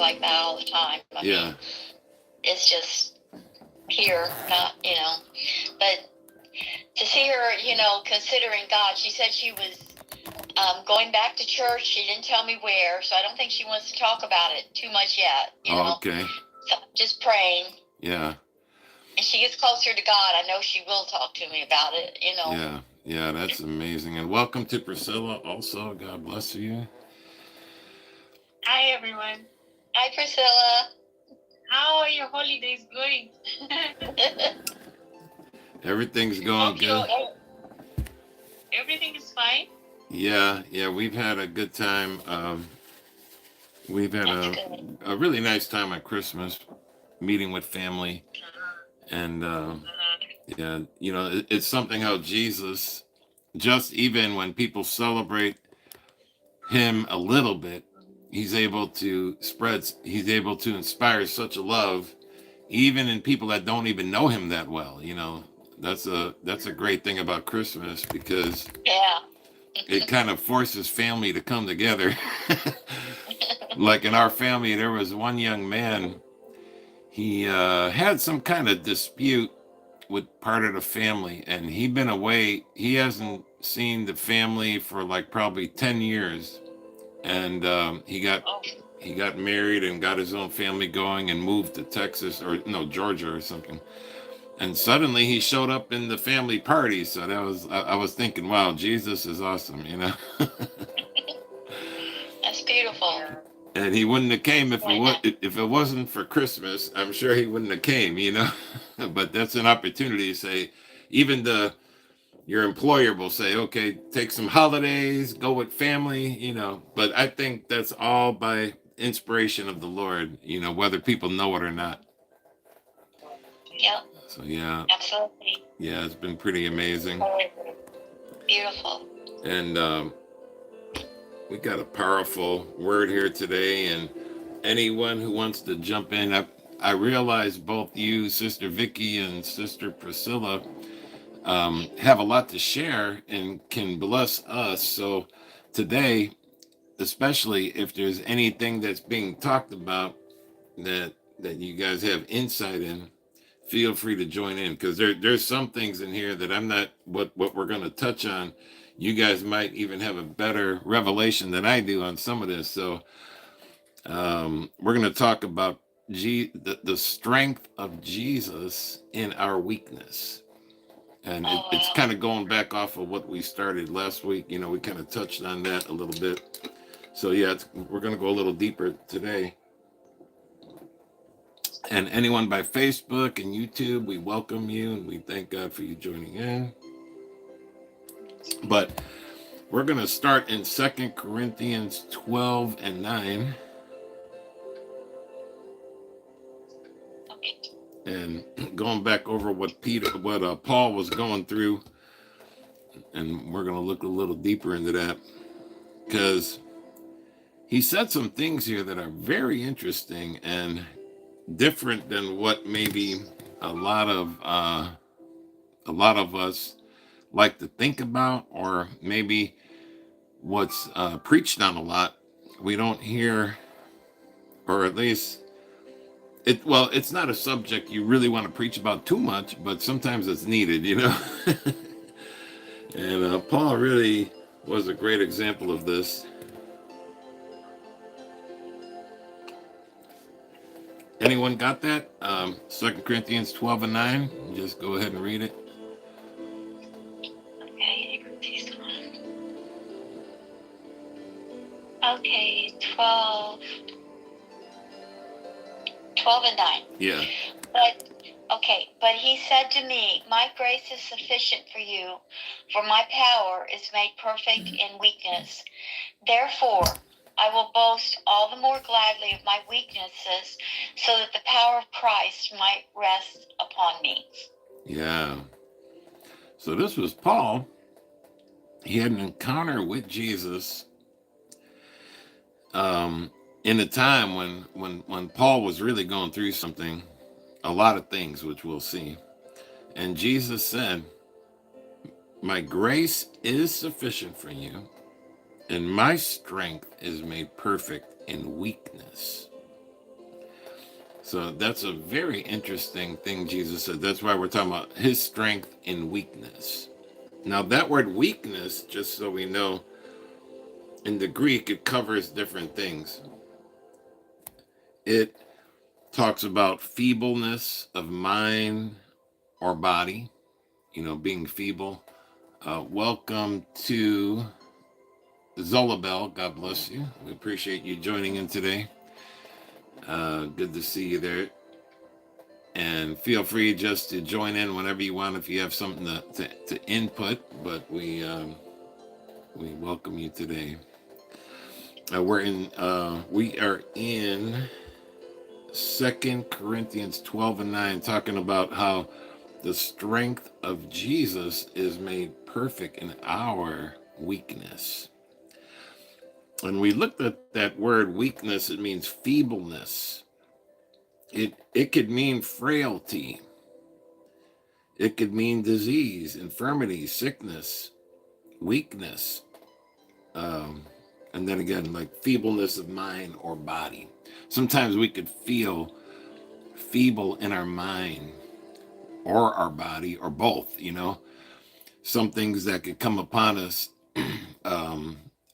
like that all the time. I mean, it's just here, not, but to see her, considering God, she said she was going back to church. She didn't tell me where, so I don't think she wants to talk about it too much yet, Okay. So I'm just praying. Yeah. And she gets closer to God, I know she will talk to me about it, Yeah, that's amazing. And welcome to Priscilla also. God bless you. Hi, everyone. Hi, Priscilla. How are your holidays going? Everything's going good. Everything is fine? Yeah, we've had a good time. We've had a really nice time at Christmas, meeting with family. And yeah, it's something how Jesus, just even when people celebrate him a little bit, he's able to inspire such a love, even in people that don't even know him that well. That's a great thing about Christmas, because it kind of forces family to come together. Like in our family, there was one young man. He had some kind of dispute with part of the family, and he'd been away. He hasn't seen the family for like probably 10 years. And he got married and got his own family going and moved to Texas, or no, Georgia or something. And suddenly he showed up in the family party. So I was thinking, wow, Jesus is awesome, That's beautiful. And he wouldn't have came if it wasn't for Christmas. I'm sure he wouldn't have came, But that's an opportunity to say, even your employer will say, okay, take some holidays, go with family, But I think that's all by inspiration of the Lord, whether people know it or not. Yep. So yeah. Absolutely. Yeah, it's been pretty amazing. Beautiful. And we got a powerful word here today, and anyone who wants to jump in, I realize both you, Sister Vicky, and Sister Priscilla, have a lot to share and can bless us. So today, especially if there's anything that's being talked about that you guys have insight in, feel free to join in, because there's some things in here that I'm not what we're going to touch on. You guys might even have a better revelation than I do on some of this. So we're going to talk about the strength of Jesus in our weakness. And it's kind of going back off of what we started last week. We kind of touched on that a little bit. So yeah, we're going to go a little deeper today. And anyone by Facebook and YouTube, we welcome you, and we thank God for you joining in. But we're going to start in 2 Corinthians 12 and 9. And going back over what Paul was going through, and we're going to look a little deeper into that, because he said some things here that are very interesting and different than what maybe a lot of us like to think about, or maybe what's preached on a lot. We don't hear, or at least it's not a subject you really want to preach about too much, but sometimes it's needed, And Paul really was a great example of this. Anyone got that? 2 Corinthians 12 and 9. Just go ahead and read it. Okay, 12 and 9. Yeah. But he said to me, my grace is sufficient for you, for my power is made perfect in weakness. Therefore, I will boast all the more gladly of my weaknesses, so that the power of Christ might rest upon me. Yeah. So this was Paul. He had an encounter with Jesus in a time when Paul was really going through something, a lot of things, which we'll see. And Jesus said, my grace is sufficient for you, and my strength is made perfect in weakness. So that's a very interesting thing Jesus said. That's why we're talking about his strength in weakness. Now, that word weakness, just so we know, in the Greek, it covers different things. It talks about feebleness of mind or body, being feeble. Welcome to Zolabel. God bless you. We appreciate you joining in today. Good to see you there. And feel free just to join in whenever you want if you have something to input. But we welcome you today. We are in 2 Corinthians 12 and 9, talking about how the strength of Jesus is made perfect in our weakness. And we looked at that word weakness. It means feebleness. It could mean frailty. It could mean disease, infirmity, sickness, weakness. And then again, like feebleness of mind or body. Sometimes we could feel feeble in our mind or our body or both, some things that could come upon us.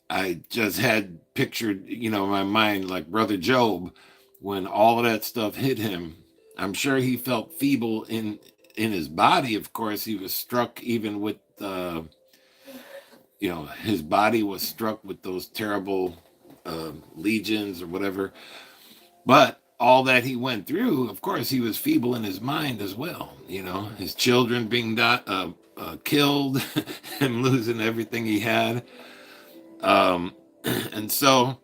I just had pictured, in my mind, like Brother Job, when all of that stuff hit him. I'm sure he felt feeble in his body. Of course, he was struck even with, his body was struck with those terrible legions or whatever. But all that he went through, of course, he was feeble in his mind as well. His children being killed, him losing everything he had. And so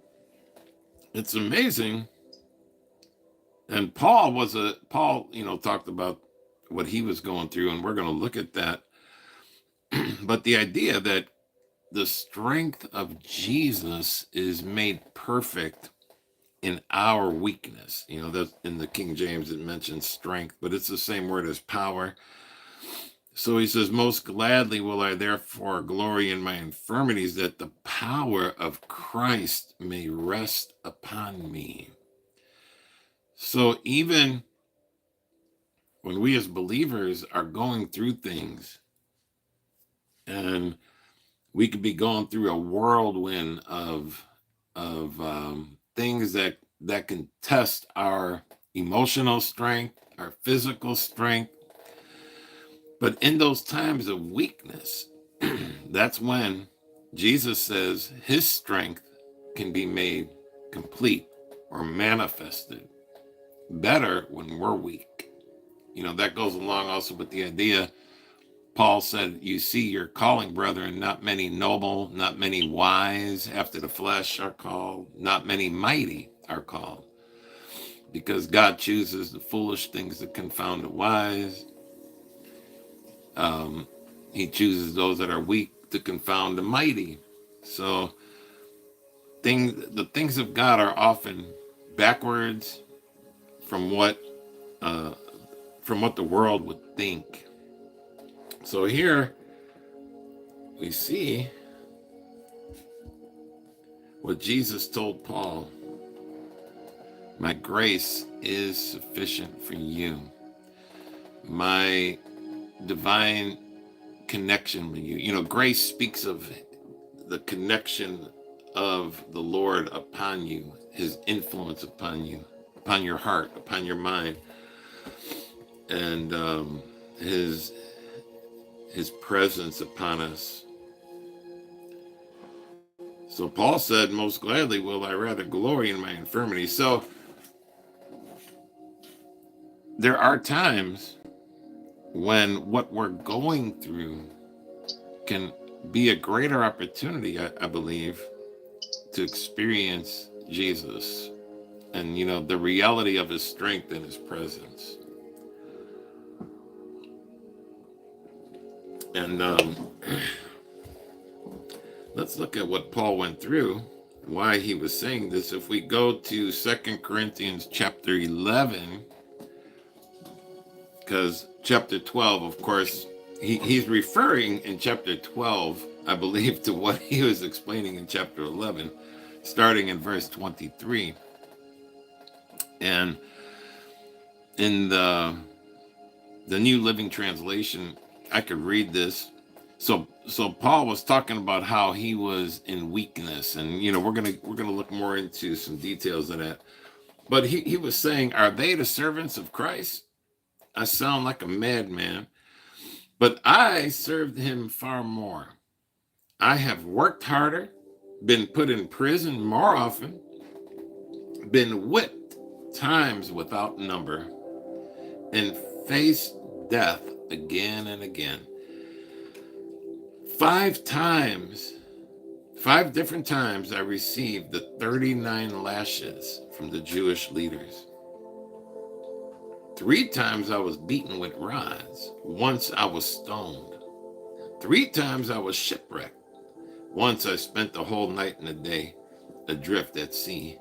it's amazing. And Paul, talked about what he was going through, and we're going to look at that. But the idea that the strength of Jesus is made perfect in our weakness. That in the King James, it mentions strength, but it's the same word as power. So he says, most gladly will I therefore glory in my infirmities, that the power of Christ may rest upon me. So even when we as believers are going through things, and we could be going through a whirlwind of things that can test our emotional strength, our physical strength. But in those times of weakness, that's when Jesus says his strength can be made complete or manifested better when we're weak. That goes along also with the idea. Paul said, you see your calling, brethren, not many noble, not many wise after the flesh are called, not many mighty are called. Because God chooses the foolish things to confound the wise. He chooses those that are weak to confound the mighty. So the things of God are often backwards from what the world would think. So here we see what Jesus told Paul. My grace is sufficient for you. My divine connection with you. Grace speaks of the connection of the Lord upon you, his influence upon you, upon your heart, upon your mind, and his presence upon us. So Paul said, most gladly will I rather glory in my infirmity. So there are times when what we're going through can be a greater opportunity, I believe, to experience Jesus and, the reality of his strength and his presence. And let's look at what Paul went through, why he was saying this. If we go to 2 Corinthians chapter 11, because chapter 12, of course, he's referring in chapter 12, I believe, to what he was explaining in chapter 11, starting in verse 23. And in the New Living Translation, I could read this. So Paul was talking about how he was in weakness, and we're gonna look more into some details of that. But he was saying, "Are they the servants of Christ? I sound like a madman, but I served him far more. I have worked harder, been put in prison more often, been whipped times without number, and faced death again and again. 5 times, 5 different times, I received the 39 lashes from the Jewish leaders. 3 times I was beaten with rods. Once I was stoned. 3 times I was shipwrecked. Once I spent the whole night and a day adrift at sea.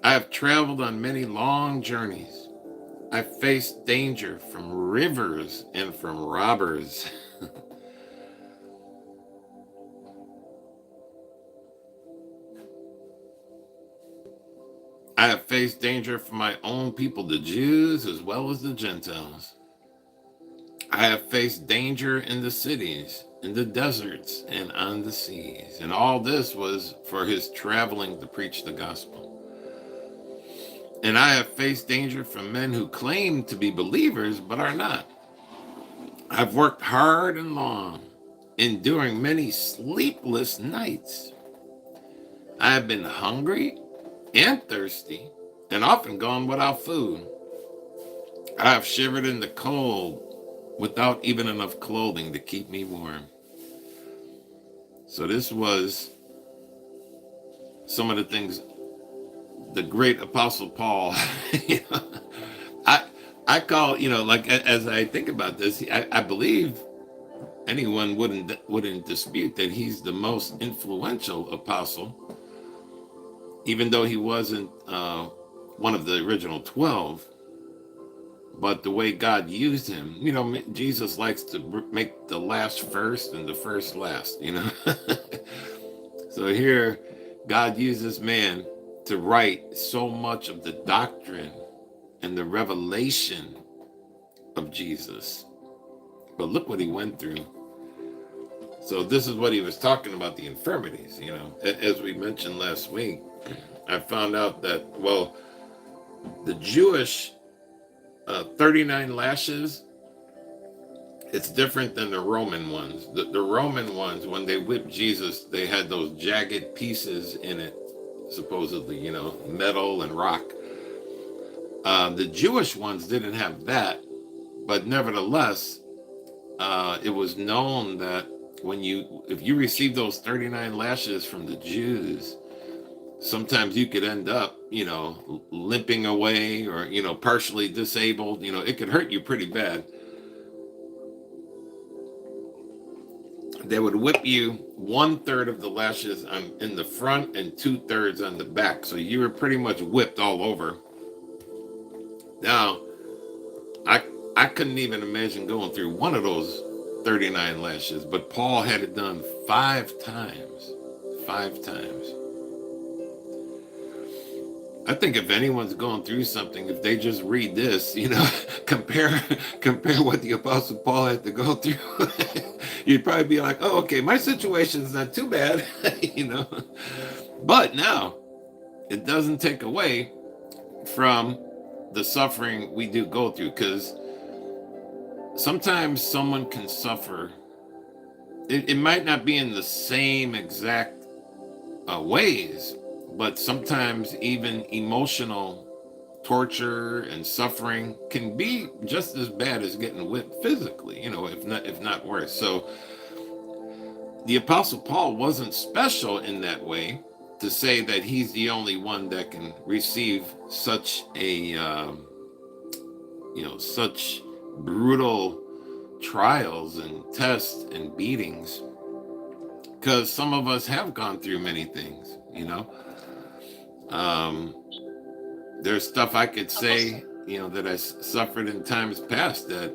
I have traveled on many long journeys. I faced danger from rivers and from robbers." I have faced danger from my own people, the Jews, as well as the Gentiles. I have faced danger in the cities, in the deserts, and on the seas. And all this was for his traveling to preach the gospel. And I have faced danger from men who claim to be believers but are not. I've worked hard and long, enduring many sleepless nights. I have been hungry and thirsty, and often gone without food. I have shivered in the cold without even enough clothing to keep me warm. So this was some of the things the great Apostle Paul, you know, I call, like as I think about this, I believe anyone wouldn't dispute that he's the most influential apostle, even though he wasn't one of the original 12. But the way God used him, Jesus likes to make the last first and the first last, So here, God used this man to write so much of the doctrine and the revelation of Jesus. But look what he went through. So this is what he was talking about, the infirmities, As we mentioned last week, I found out that, the Jewish 39 lashes, it's different than the Roman ones. The Roman ones, when they whipped Jesus, they had those jagged pieces in it, supposedly, metal and rock. The Jewish ones didn't have that, but nevertheless, it was known that if you received those 39 lashes from the Jews, sometimes you could end up, limping away or, partially disabled. It could hurt you pretty bad. They would whip you 1/3 of the lashes in the front and 2/3 on the back. So you were pretty much whipped all over. Now, I couldn't even imagine going through one of those 39 lashes, but Paul had it done 5 times. 5 times. I think if anyone's going through something, if they just read this, compare what the Apostle Paul had to go through, you'd probably be like, oh, okay, my situation's not too bad, But now, it doesn't take away from the suffering we do go through, because sometimes someone can suffer. It might not be in the same exact ways, but sometimes even emotional torture and suffering can be just as bad as getting whipped physically, if not worse. So the Apostle Paul wasn't special in that way to say that he's the only one that can receive such a, such brutal trials and tests and beatings, because some of us have gone through many things, There's stuff I could say, that I suffered in times past that,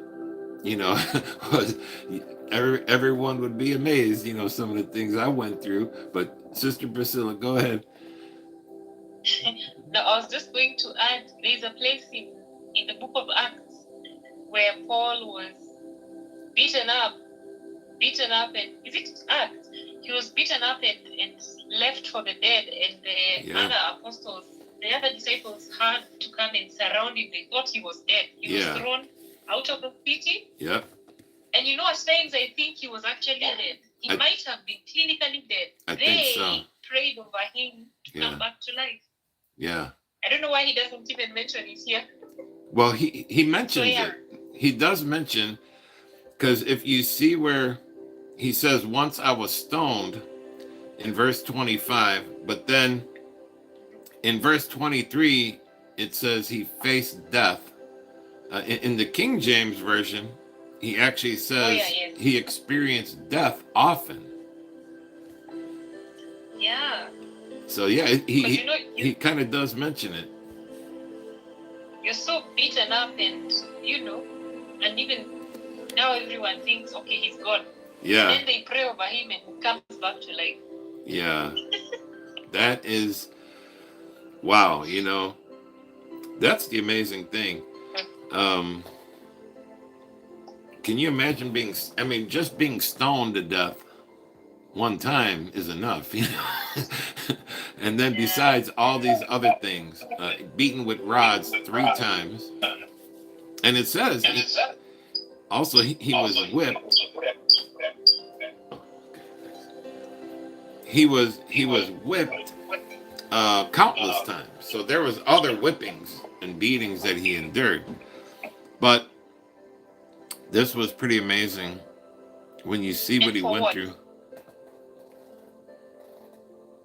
everyone would be amazed, some of the things I went through. But Sister Priscilla, go ahead. No, I was just going to add, there's a place in the book of Acts where Paul was beaten up, and is it Acts? He was beaten up and left for the dead, and the Yeah. other apostles, the other disciples had to come and surround him. They thought he was dead. He was Yeah. thrown out of the city. Yep. And you know, at times I think he was actually dead. He might have been clinically dead. I They think so. prayed over him to Yeah. come back to life. Yeah. I don't know why he doesn't even mention it here. Well, he mentions So, yeah. it. He does mention, because if you see where he says, once I was stoned in verse 25, but then in verse 23, it says he faced death. In the King James Version, he actually says yes. he experienced death often. Yeah. So yeah, But he you know, he kind of does mention it. you're so beaten up, and you know, and even now everyone thinks, okay, he's gone. Yeah, Then they pray over him and he comes back to life. yeah. That is, wow, that's the amazing thing. Can you imagine just being stoned to death one time is enough, And then besides all these other things, beaten with rods 3 times. And it says, also he was whipped. He was whipped countless times. So there was other whippings and beatings that he endured. But this was pretty amazing when you see what he went through.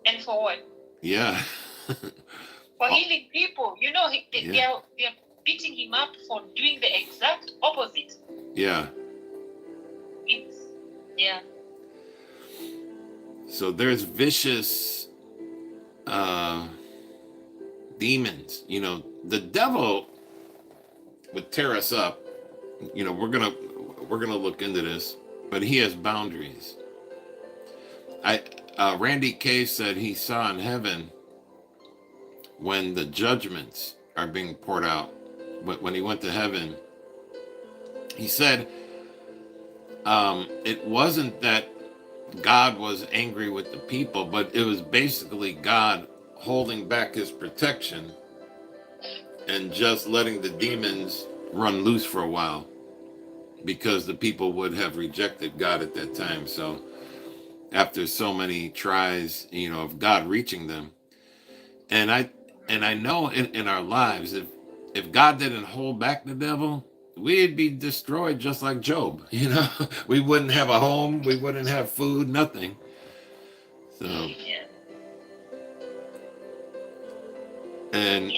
And for what? Yeah. For healing people. You know, they're beating him up for doing the exact opposite. Yeah. Yeah. So there's vicious demons. The devil would tear us up. We're gonna look into this, but he has boundaries. Randy Kay said he saw in heaven when the judgments are being poured out. When he went to heaven, he said it wasn't that God was angry with the people, but it was basically God holding back his protection and just letting the demons run loose for a while, because the people would have rejected God at that time. So after so many tries, of God reaching them, and I know in our lives, if God didn't hold back the devil, we'd be destroyed just like Job. We wouldn't have a home, we wouldn't have food, nothing. So, and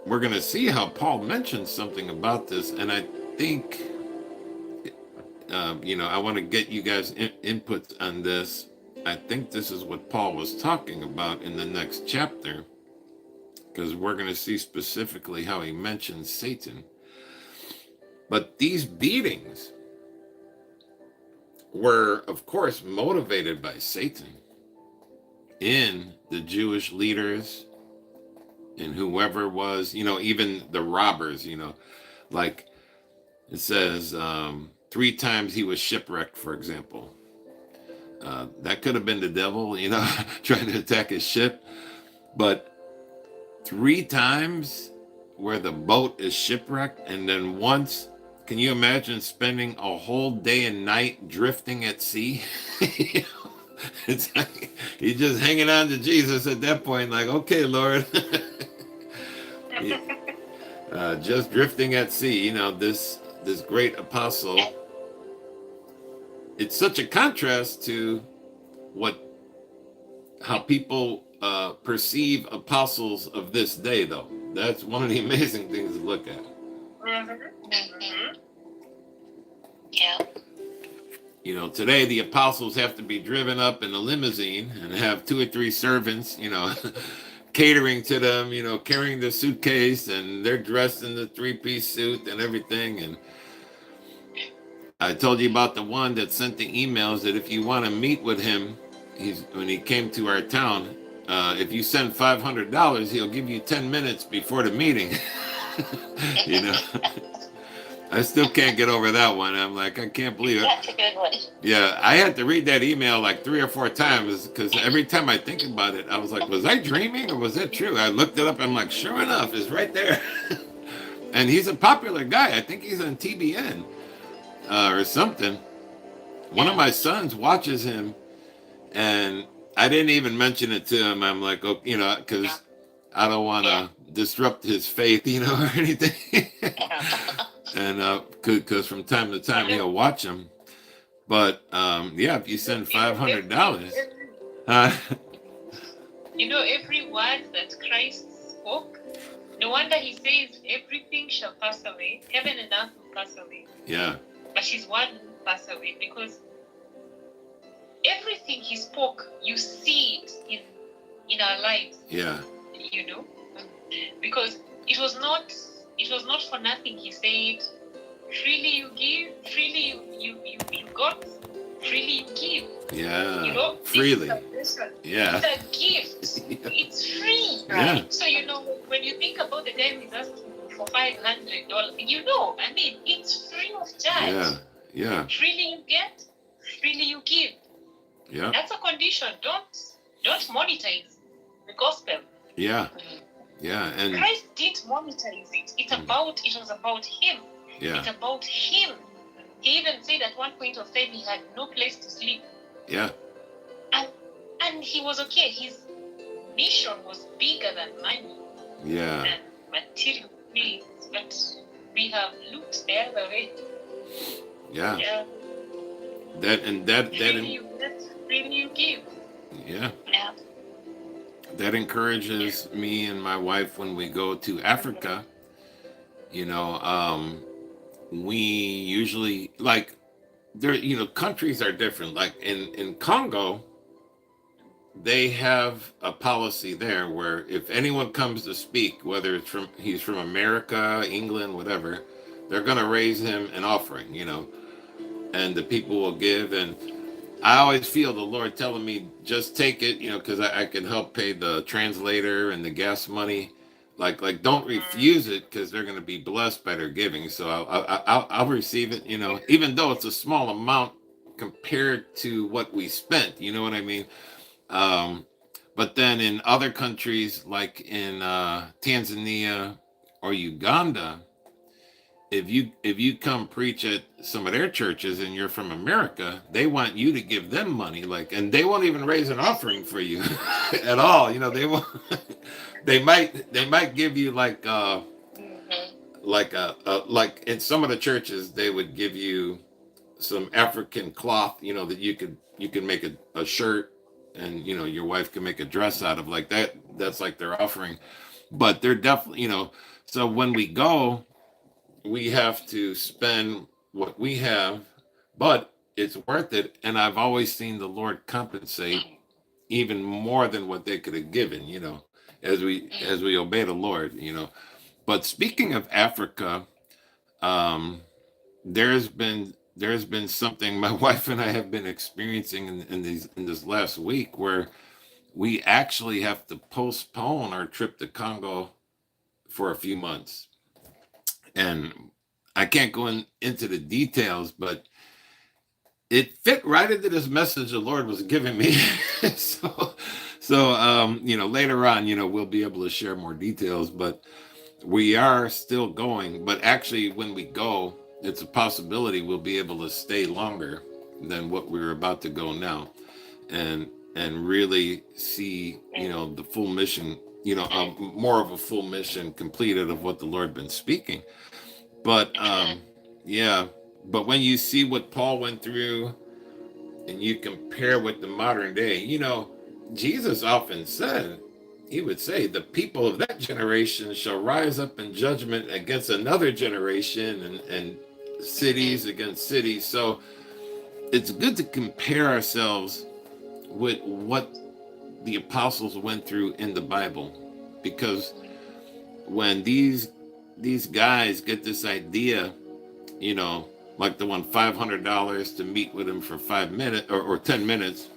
we're going to see how Paul mentions something about this. And I think, I want to get you guys input on this. I think this is what Paul was talking about in the next chapter, because we're going to see specifically how he mentions Satan. But these beatings were, of course, motivated by Satan in the Jewish leaders and whoever was, even the robbers, like it says 3 times he was shipwrecked, for example. That could have been the devil, trying to attack his ship. But 3 times where the boat is shipwrecked, and then once, can you imagine spending a whole day and night drifting at sea? It's like he's just hanging on to Jesus at that point, like, okay, Lord. Just drifting at sea, this great apostle. It's such a contrast to how people perceive apostles of this day, though. That's one of the amazing things to look at. Yeah. Today the apostles have to be driven up in a limousine and have 2 or 3 servants, catering to them, carrying the suitcase, and they're dressed in the 3-piece suit and everything. And I told you about the one that sent the emails that if you want to meet with him, when he came to our town, if you send $500, he'll give you 10 minutes before the meeting. You know, I still can't get over that one. I'm like, I can't believe it. That's a good one. Yeah, I had to read that email like 3 or 4 times because every time I think about it, I was like, was I dreaming or was that true? I looked it up. I'm like, sure enough, it's right there. And he's a popular guy. I think he's on TBN or something. One of my sons watches him, and I didn't even mention it to him. I'm like, oh, you know, because I don't want to disrupt his faith, you know, or anything. And because from time to time he'll watch them. But yeah, if you send $500, you know, every word that Christ spoke, no wonder he says everything shall pass away, heaven and earth will pass away, yeah, but his word will pass away, because everything he spoke, you see it in our lives, yeah, you know, because it was not for nothing. He said, freely you give, freely you got, freely you give. yeah, You know, freely, yeah, it's a gift. Yeah. It's free. Yeah. So you know, when you think about the guy who's asking for $500, you know, I mean, it's free of charge. yeah, yeah, Freely you get, freely you give. yeah, That's a condition. Don't monetize the gospel. yeah, yeah, and Christ didn't monetize it. It was about him. yeah, It's about him. He even said at one point of time he had no place to sleep. yeah, And he was okay. His mission was bigger than money yeah, and material things. But we have looked the other way. yeah. Yeah. Freely you get, freely you give. Yeah. Yeah. That encourages me and my wife when we go to Africa. You know, we usually like there. You know, countries are different. Like in Congo, they have a policy there where if anyone comes to speak, whether he's from America, England, whatever, they're gonna raise him an offering. You know, and the people will give. And I always feel the Lord telling me, just take it, you know, because I can help pay the translator and the gas money. Like, don't refuse it because they're going to be blessed by their giving. So I'll receive it, you know, even though it's a small amount compared to what we spent. You know what I mean? But then in other countries, like in Tanzania or Uganda, if you come preach at some of their churches and you're from America, they want you to give them money, like, and they won't even raise an offering for you at all. You know, they won't. They might give you like like in some of the churches they would give you some African cloth, you know, that you can make a shirt, and you know your wife can make a dress out of, like that. That's like their offering. But they're definitely, you know, so when we go, we have to spend what we have, but it's worth it. And I've always seen the Lord compensate even more than what they could have given, you know, as we obey the Lord, you know. But speaking of Africa, there's been something my wife and I have been experiencing in this last week where we actually have to postpone our trip to Congo for a few months. And I can't go into the details, but it fit right into this message the Lord was giving me. so you know, later on, you know, we'll be able to share more details, but we are still going. But actually, when we go, it's a possibility we'll be able to stay longer than what we're about to go now, and really see, you know, the full mission, you know, more of a full mission completed of what the Lord been speaking. But yeah, but when you see what Paul went through and you compare with the modern day, you know, Jesus often said, he would say, the people of that generation shall rise up in judgment against another generation, and cities against cities. So it's good to compare ourselves with what the apostles went through in the Bible, because when these guys get this idea, you know, like the one $500 to meet with him for 5 minutes or 10 minutes,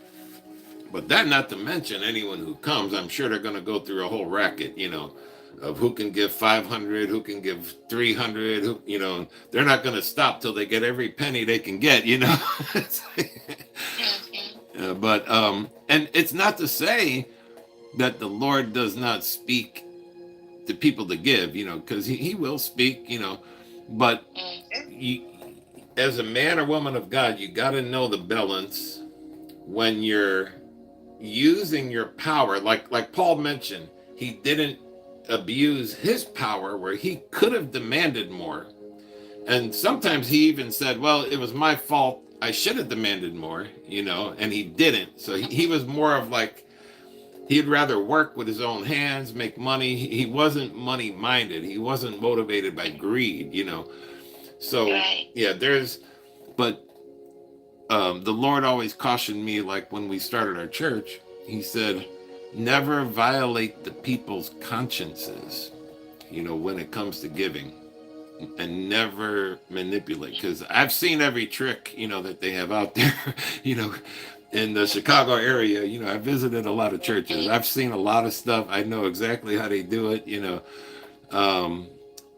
but that not to mention anyone who comes, I'm sure they're going to go through a whole racket, you know, of who can give 500, who can give 300, who, you know, they're not going to stop till they get every penny they can get, you know. But and it's not to say that the Lord does not speak to people to give, you know, because he will speak, you know, but you, as a man or woman of God, you got to know the balance when you're using your power, like Paul mentioned. He didn't abuse his power where he could have demanded more, and sometimes he even said, well, it was my fault, I should have demanded more, you know, and he didn't. So he was more of like, he'd rather work with his own hands, make money. He wasn't money minded, he wasn't motivated by greed, you know. So yeah, but the Lord always cautioned me, like when we started our church, he said, never violate the people's consciences, you know, when it comes to giving, and never manipulate. Because I've seen every trick, you know, that they have out there, you know, in the Chicago area. You know, I visited a lot of churches. I've seen a lot of stuff. I know exactly how they do it, you know.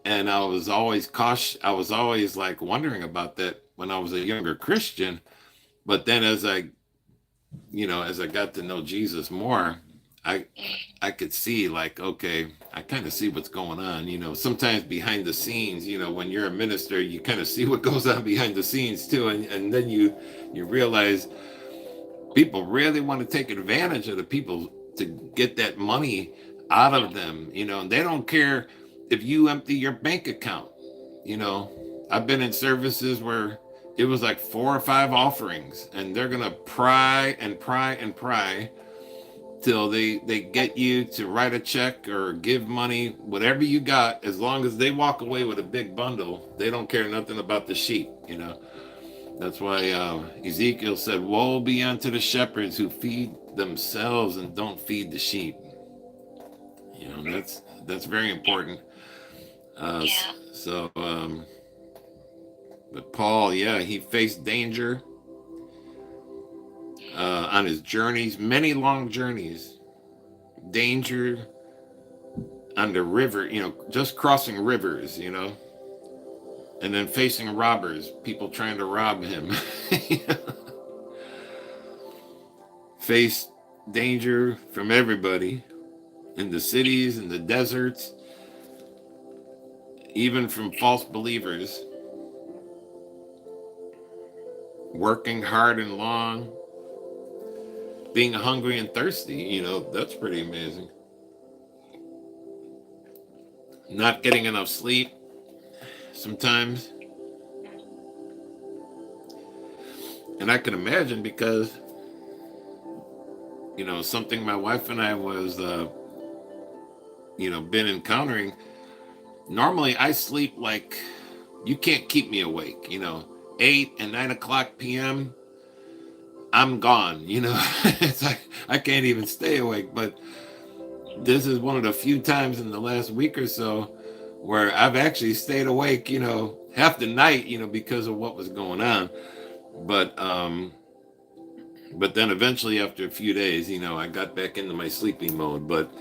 And I was always cautious. I was always like wondering about that when I was a younger Christian. But then as I got to know Jesus more, I could see, like, okay, I kind of see what's going on, you know. Sometimes behind the scenes, you know, when you're a minister, you kind of see what goes on behind the scenes too, and then you realize people really want to take advantage of the people to get that money out of them, you know, and they don't care if you empty your bank account, you know. I've been in services where it was like 4 or 5 offerings, and they're gonna pry and pry and pry till they get you to write a check or give money, whatever you got. As long as they walk away with a big bundle, they don't care nothing about the sheep, you know. That's why Ezekiel said, woe be unto the shepherds who feed themselves and don't feed the sheep. You know, that's very important. So but Paul, yeah, he faced danger on his journeys, many long journeys, danger on the river, you know, just crossing rivers, you know, and then facing robbers, people trying to rob him. Faced danger from everybody in the cities, in the deserts, even from false believers. Working hard and long, being hungry and thirsty, you know, that's pretty amazing. Not getting enough sleep sometimes. And I can imagine, because, you know, something my wife and I was, you know, been encountering. Normally I sleep like, you can't keep me awake, you know, 8 and 9 o'clock p.m. I'm gone, you know. It's like I can't even stay awake. But this is one of the few times in the last week or so where I've actually stayed awake, you know, half the night, you know, because of what was going on. But then eventually, after a few days, you know, I got back into my sleeping mode. But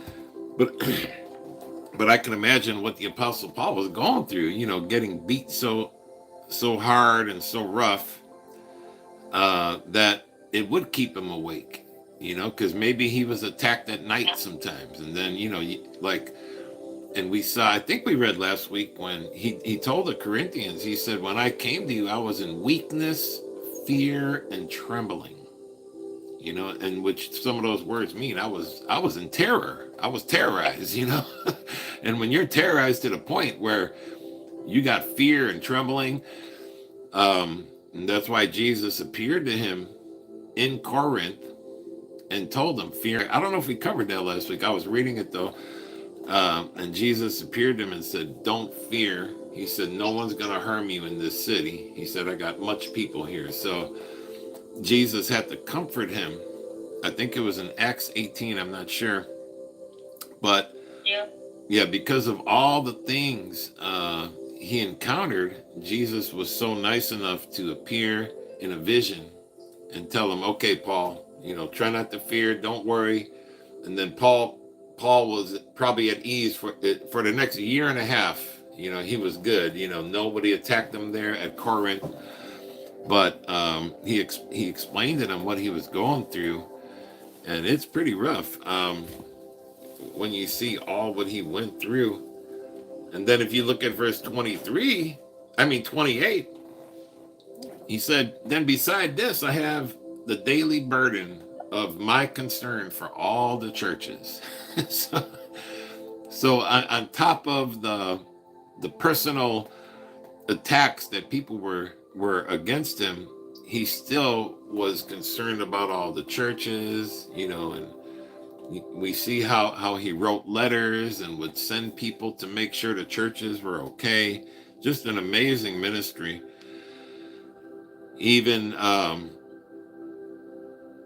I can imagine what the Apostle Paul was going through, you know, getting beat so hard and so rough that it would keep him awake, you know, because maybe he was attacked at night sometimes. And then, you know, like, and we saw, I think we read last week when he told the Corinthians, he said, when I came to you, I was in weakness, fear, and trembling, you know, and which some of those words mean I was in terror. I was terrorized, you know. And when you're terrorized to the point where you got fear and trembling, and that's why Jesus appeared to him in Corinth and told him, fear. I don't know if we covered that last week. I was reading it though. And Jesus appeared to him and said, don't fear. He said, no one's going to harm you in this city. He said, I got much people here. So Jesus had to comfort him. I think it was in Acts 18. I'm not sure. But yeah, because of all the things he encountered, Jesus was so nice enough to appear in a vision and tell him, okay, Paul, you know, try not to fear, don't worry. And then Paul Paul was probably at ease for the next year and a half. You know, he was good. You know, nobody attacked him there at Corinth, but he explained to them what he was going through, and it's pretty rough when you see all what he went through. And then if you look at verse 28, he said, "Then beside this, I have the daily burden of my concern for all the churches." so on top of the personal attacks that people were against him, he still was concerned about all the churches, you know, and we see how he wrote letters and would send people to make sure the churches were okay. Just an amazing ministry. Even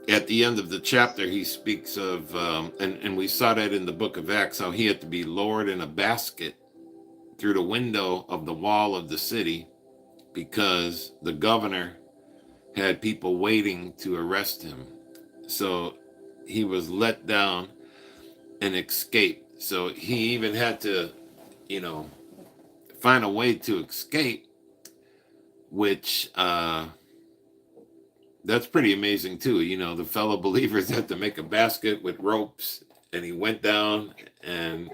at the end of the chapter, he speaks of, and we saw that in the book of Acts, how he had to be lowered in a basket through the window of the wall of the city because the governor had people waiting to arrest him. So he was let down and escaped. So he even had to, you know, find a way to escape, which that's pretty amazing too. You know, the fellow believers had to make a basket with ropes, and he went down and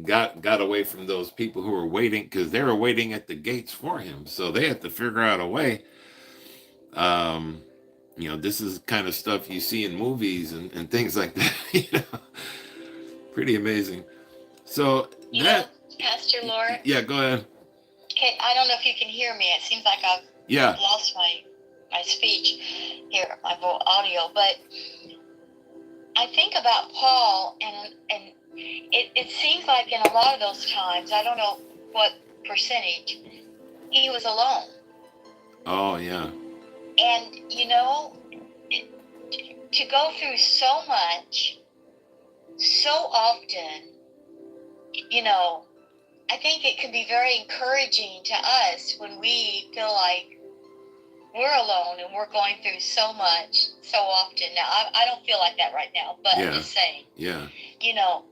got away from those people who were waiting, because they were waiting at the gates for him. So they had to figure out a way. You know, this is kind of stuff you see in movies and things like that. You know, pretty amazing. So Pastor Laura. Yeah, go ahead. Okay, I don't know if you can hear me. It seems like I've lost my speech here, my audio. But I think about Paul, and it seems like in a lot of those times, I don't know what percentage, he was alone. Oh, yeah. And, you know, to go through so much, so often, you know, I think it can be very encouraging to us when we feel like we're alone and we're going through so much so often. Now, I don't feel like that right now, but I'm just saying. Yeah. You know,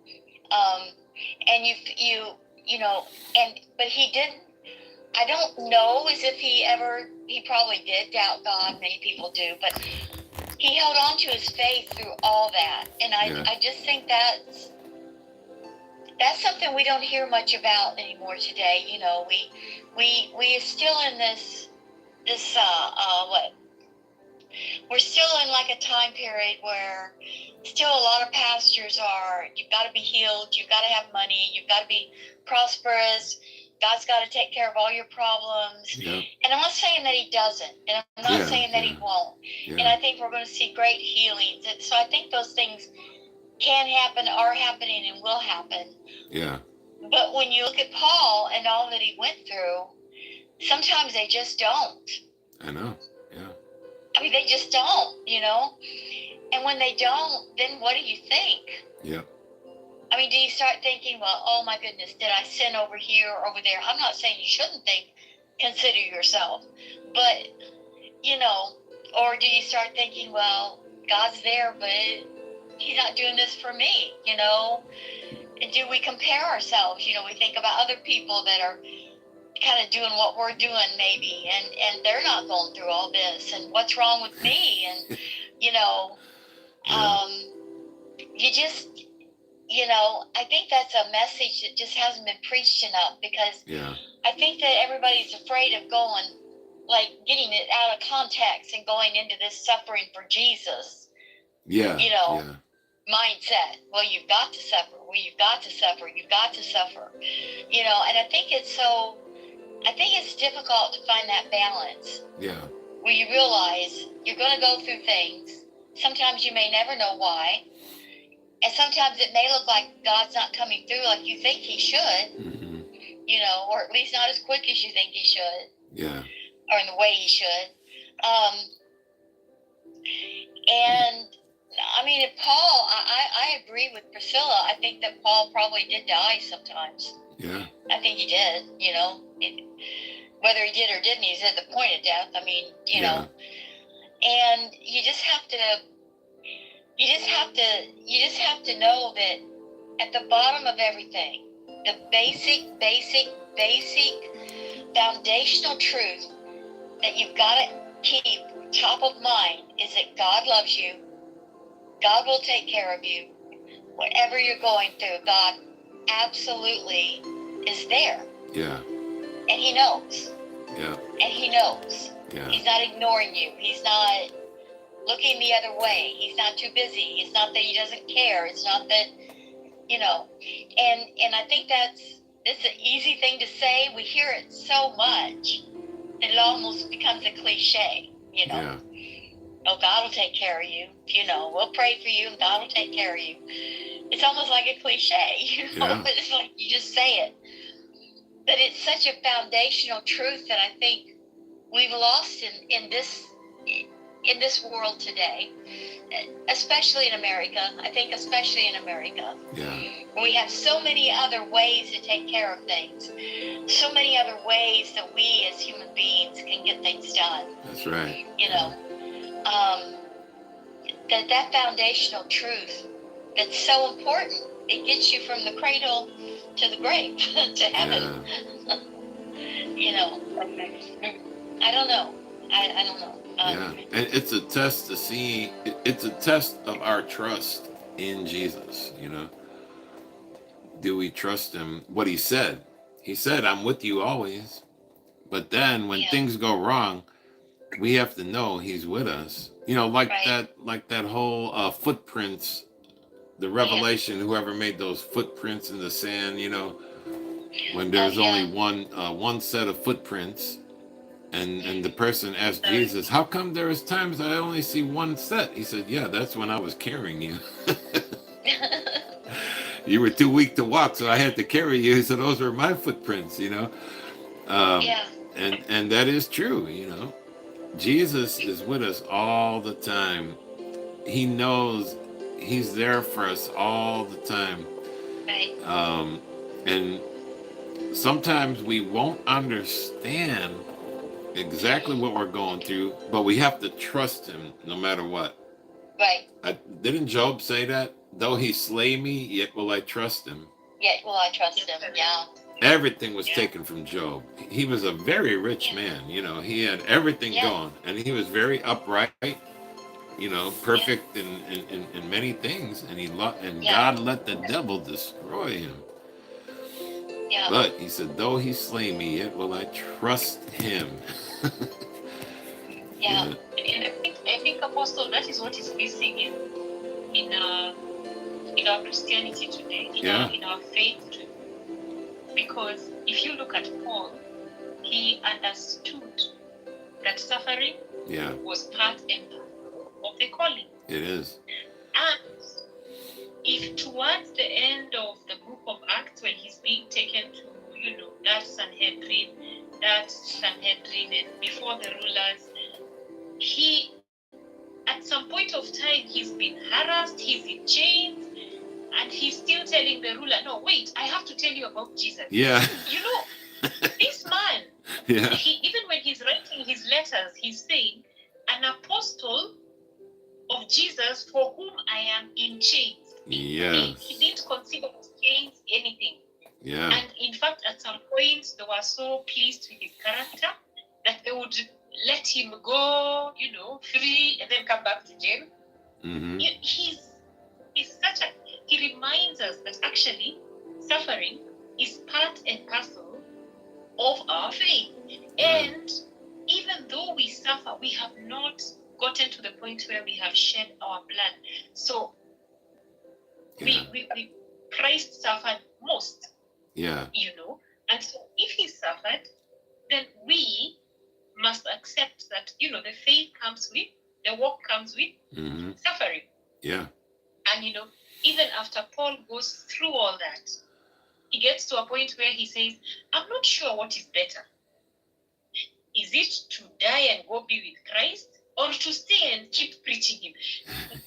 and you know, but he didn't. I don't know as if he probably did doubt God. Many people do, but he held on to his faith through all that. And I just think that's something we don't hear much about anymore today. You know, we are still in this we're still in like a time period where still a lot of pastors are, you've got to be healed, you've got to have money, you've got to be prosperous, God's got to take care of all your problems. Yeah. And I'm not saying that he doesn't, and I'm not saying that he won't. And I think we're going to see great healings. And so I think those things can happen, are happening, and will happen. Yeah. But when you look at Paul and all that he went through, sometimes they just don't. I know. Yeah. I mean, they just don't, you know? And when they don't, then what do you think? Yeah. I mean, do you start thinking, well, oh my goodness, did I sin over here or over there? I'm not saying you shouldn't consider yourself. But, you know, or do you start thinking, well, God's there, but he's not doing this for me, you know? And do we compare ourselves? You know, we think about other people that are kind of doing what we're doing maybe, and they're not going through all this, and what's wrong with me? And, you know, you just, you know, I think that's a message that just hasn't been preached enough, because I think that everybody's afraid of getting it out of context and going into this suffering for Jesus. Yeah. You know, mindset. Well, you've got to suffer. Well, you've got to suffer. You've got to suffer. You know, and I think it's difficult to find that balance. Yeah. Where you realize you're going to go through things. Sometimes you may never know why. And sometimes it may look like God's not coming through like you think he should. Mm-hmm. You know, or at least not as quick as you think he should. Yeah. Or in the way he should. And I mean, Paul, I agree with Priscilla. I think that Paul probably did die sometimes. Yeah. I think he did, you know. Whether he did or didn't, he's at the point of death. I mean, you know. And you just have to know that at the bottom of everything, the basic foundational truth that you've got to keep top of mind is that God loves you. God will take care of you. Whatever you're going through, God absolutely is there. Yeah. And He knows. Yeah. And He knows. Yeah. He's not ignoring you. He's not looking the other way. He's not too busy. It's not that He doesn't care. It's not that, and I think it's an easy thing to say. We hear it so much that it almost becomes a cliche, Yeah. Oh, God will take care of you. We'll pray for you and God will take care of you. It's almost like a cliche, Yeah. It's like you just say it. But it's such a foundational truth that I think we've lost in this world today, especially in America. I think especially in America. Yeah. We have so many other ways to take care of things. So many other ways that we as human beings can get things done. That's right. That foundational truth that's so important. It gets you from the cradle to the grave, to heaven. Yeah. I don't know. I don't know. Yeah. And it's a test to see, it's a test of our trust in Jesus, Do we trust Him? What He said. He said, I'm with you always. But then when things go wrong, we have to know He's with us. Like that whole footprints, the revelation, whoever made those footprints in the sand, when there's only one set of footprints, and the person asked Jesus, how come there is times I only see one set? He said, yeah, that's when I was carrying you. You were too weak to walk, so I had to carry you. So those were my footprints, And that is true, Jesus is with us all the time. He knows He's there for us all the time. Right. And sometimes we won't understand exactly what we're going through, but we have to trust Him no matter what. Right. Didn't Job say that? Though He slay me, yet will I trust Him. Yet will I trust Him. Yeah. Everything was taken from Job. He was a very rich man. He had everything going, and he was very upright. Perfect in many things, and God let the devil destroy him. Yeah. But He said, though He slay me, yet will I trust Him. Yeah. And I think, Apostle, that is what is missing in our Christianity today, in our faith today. Because if you look at Paul, he understood that suffering was part and parcel of the calling. It is. And if towards the end of the book of Acts, when he's being taken to, that Sanhedrin, and before the rulers, he, at some point of time, he's been harassed, he's in chains, and he's still telling the ruler, no, wait, I have to tell you about Jesus. Yeah. This man, even when he's writing his letters, he's saying, an apostle of Jesus for whom I am in chains. Yes. He didn't consider chains anything. Yeah. And in fact, at some point, they were so pleased with his character that they would let him go, free, and then come back to jail. Mm-hmm. He's he reminds us that actually suffering is part and parcel of our faith. And even though we suffer, we have not gotten to the point where we have shed our blood. So we Christ suffered most. Yeah. And so if He suffered, then we must accept that, the faith comes with, the walk comes with suffering. Yeah. And, even after Paul goes through all that, he gets to a point where he says, I'm not sure what is better. Is it to die and go be with Christ, or to stay and keep preaching Him?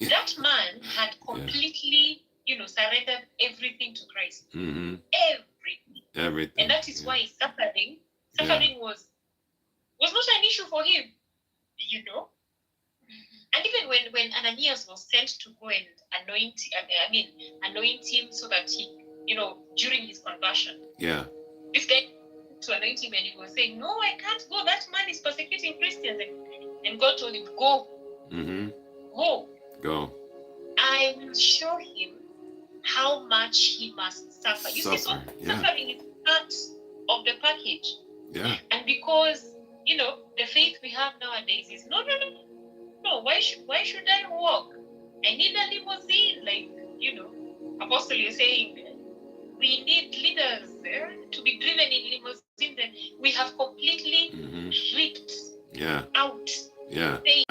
That man had completely, surrendered everything to Christ. Mm-hmm. Everything. And that is why suffering was not an issue for him, And even when Ananias was sent to go and anoint him so that he, during his conversion, Yeah. this guy to anoint him and he was saying, "No, I can't go. That man is persecuting Christians." And God told him, "Go, Mm-hmm. go. I will show him how much he must suffer." You see, so suffering is part of the package. Yeah. And because the faith we have nowadays is no. Why should I walk? I need a limousine, like Apostle, you're saying we need leaders to be driven in limousines, and we have completely ripped out. Yeah. Faith.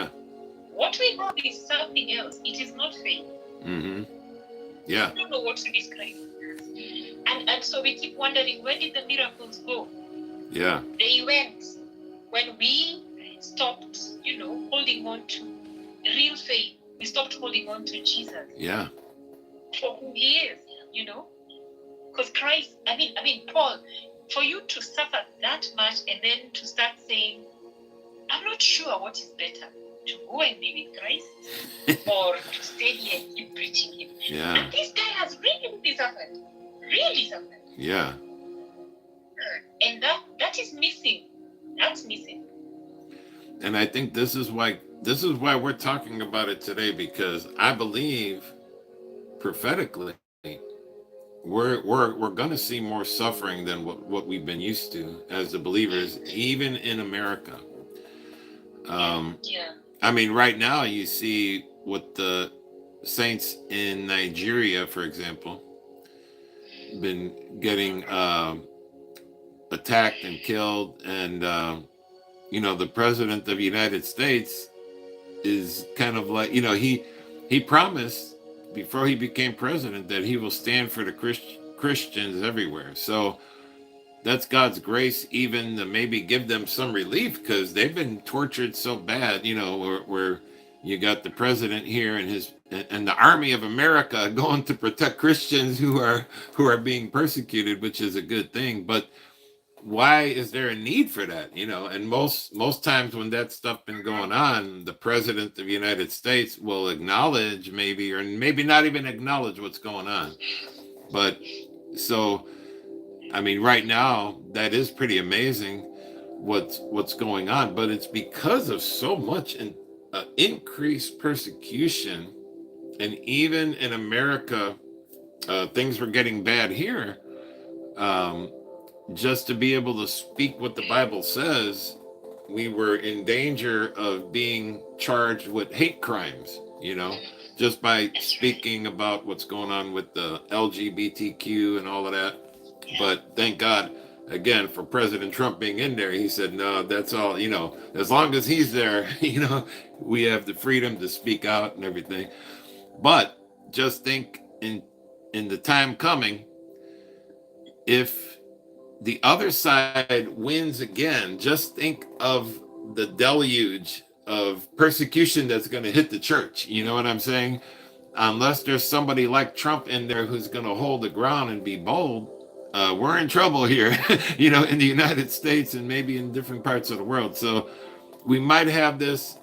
What we have is something else. It is not faith. Mm-hmm. Yeah. I don't know what to describe. And so we keep wondering, where did the miracles go? Yeah. They went when we stopped, holding on to real faith. We stopped holding on to Jesus. Yeah. For who he is, Because Christ, Paul, for you to suffer that much and then to start saying, I'm not sure what is better, to go and be with Christ or to stay here and keep preaching him. Yeah. And this guy has really suffered. Really suffered. Yeah. And that is missing. That's missing. And I think this is why we're talking about it today, because I believe prophetically we're going to see more suffering than what we've been used to as the believers, even in America. I mean, right now you see what the saints in Nigeria, for example, been getting attacked and killed, and the president of the United States is kind of like, he promised before he became president that he will stand for the Christians everywhere. So that's God's grace, even to maybe give them some relief, because they've been tortured so bad, where you got the president here and the army of America going to protect Christians who are being persecuted, which is a good thing. But why is there a need for that? And most times when that stuff been going on, the president of the United States will acknowledge maybe, or maybe not even acknowledge what's going on. But so, I mean, right now that is pretty amazing what's going on, but it's because of so much increased persecution. And even in America, things were getting bad here. Just to be able to speak what the Bible says, we were in danger of being charged with hate crimes, just by speaking about what's going on with the LGBTQ and all of that. But thank God, again, for President Trump being in there. He said, no, that's all, as long as he's there, we have the freedom to speak out and everything. But just think in the time coming, if the other side wins again, just think of the deluge of persecution that's going to hit the church. You know what I'm saying? Unless there's somebody like Trump in there who's going to hold the ground and be bold, we're in trouble here, in the United States and maybe in different parts of the world. So we might have this,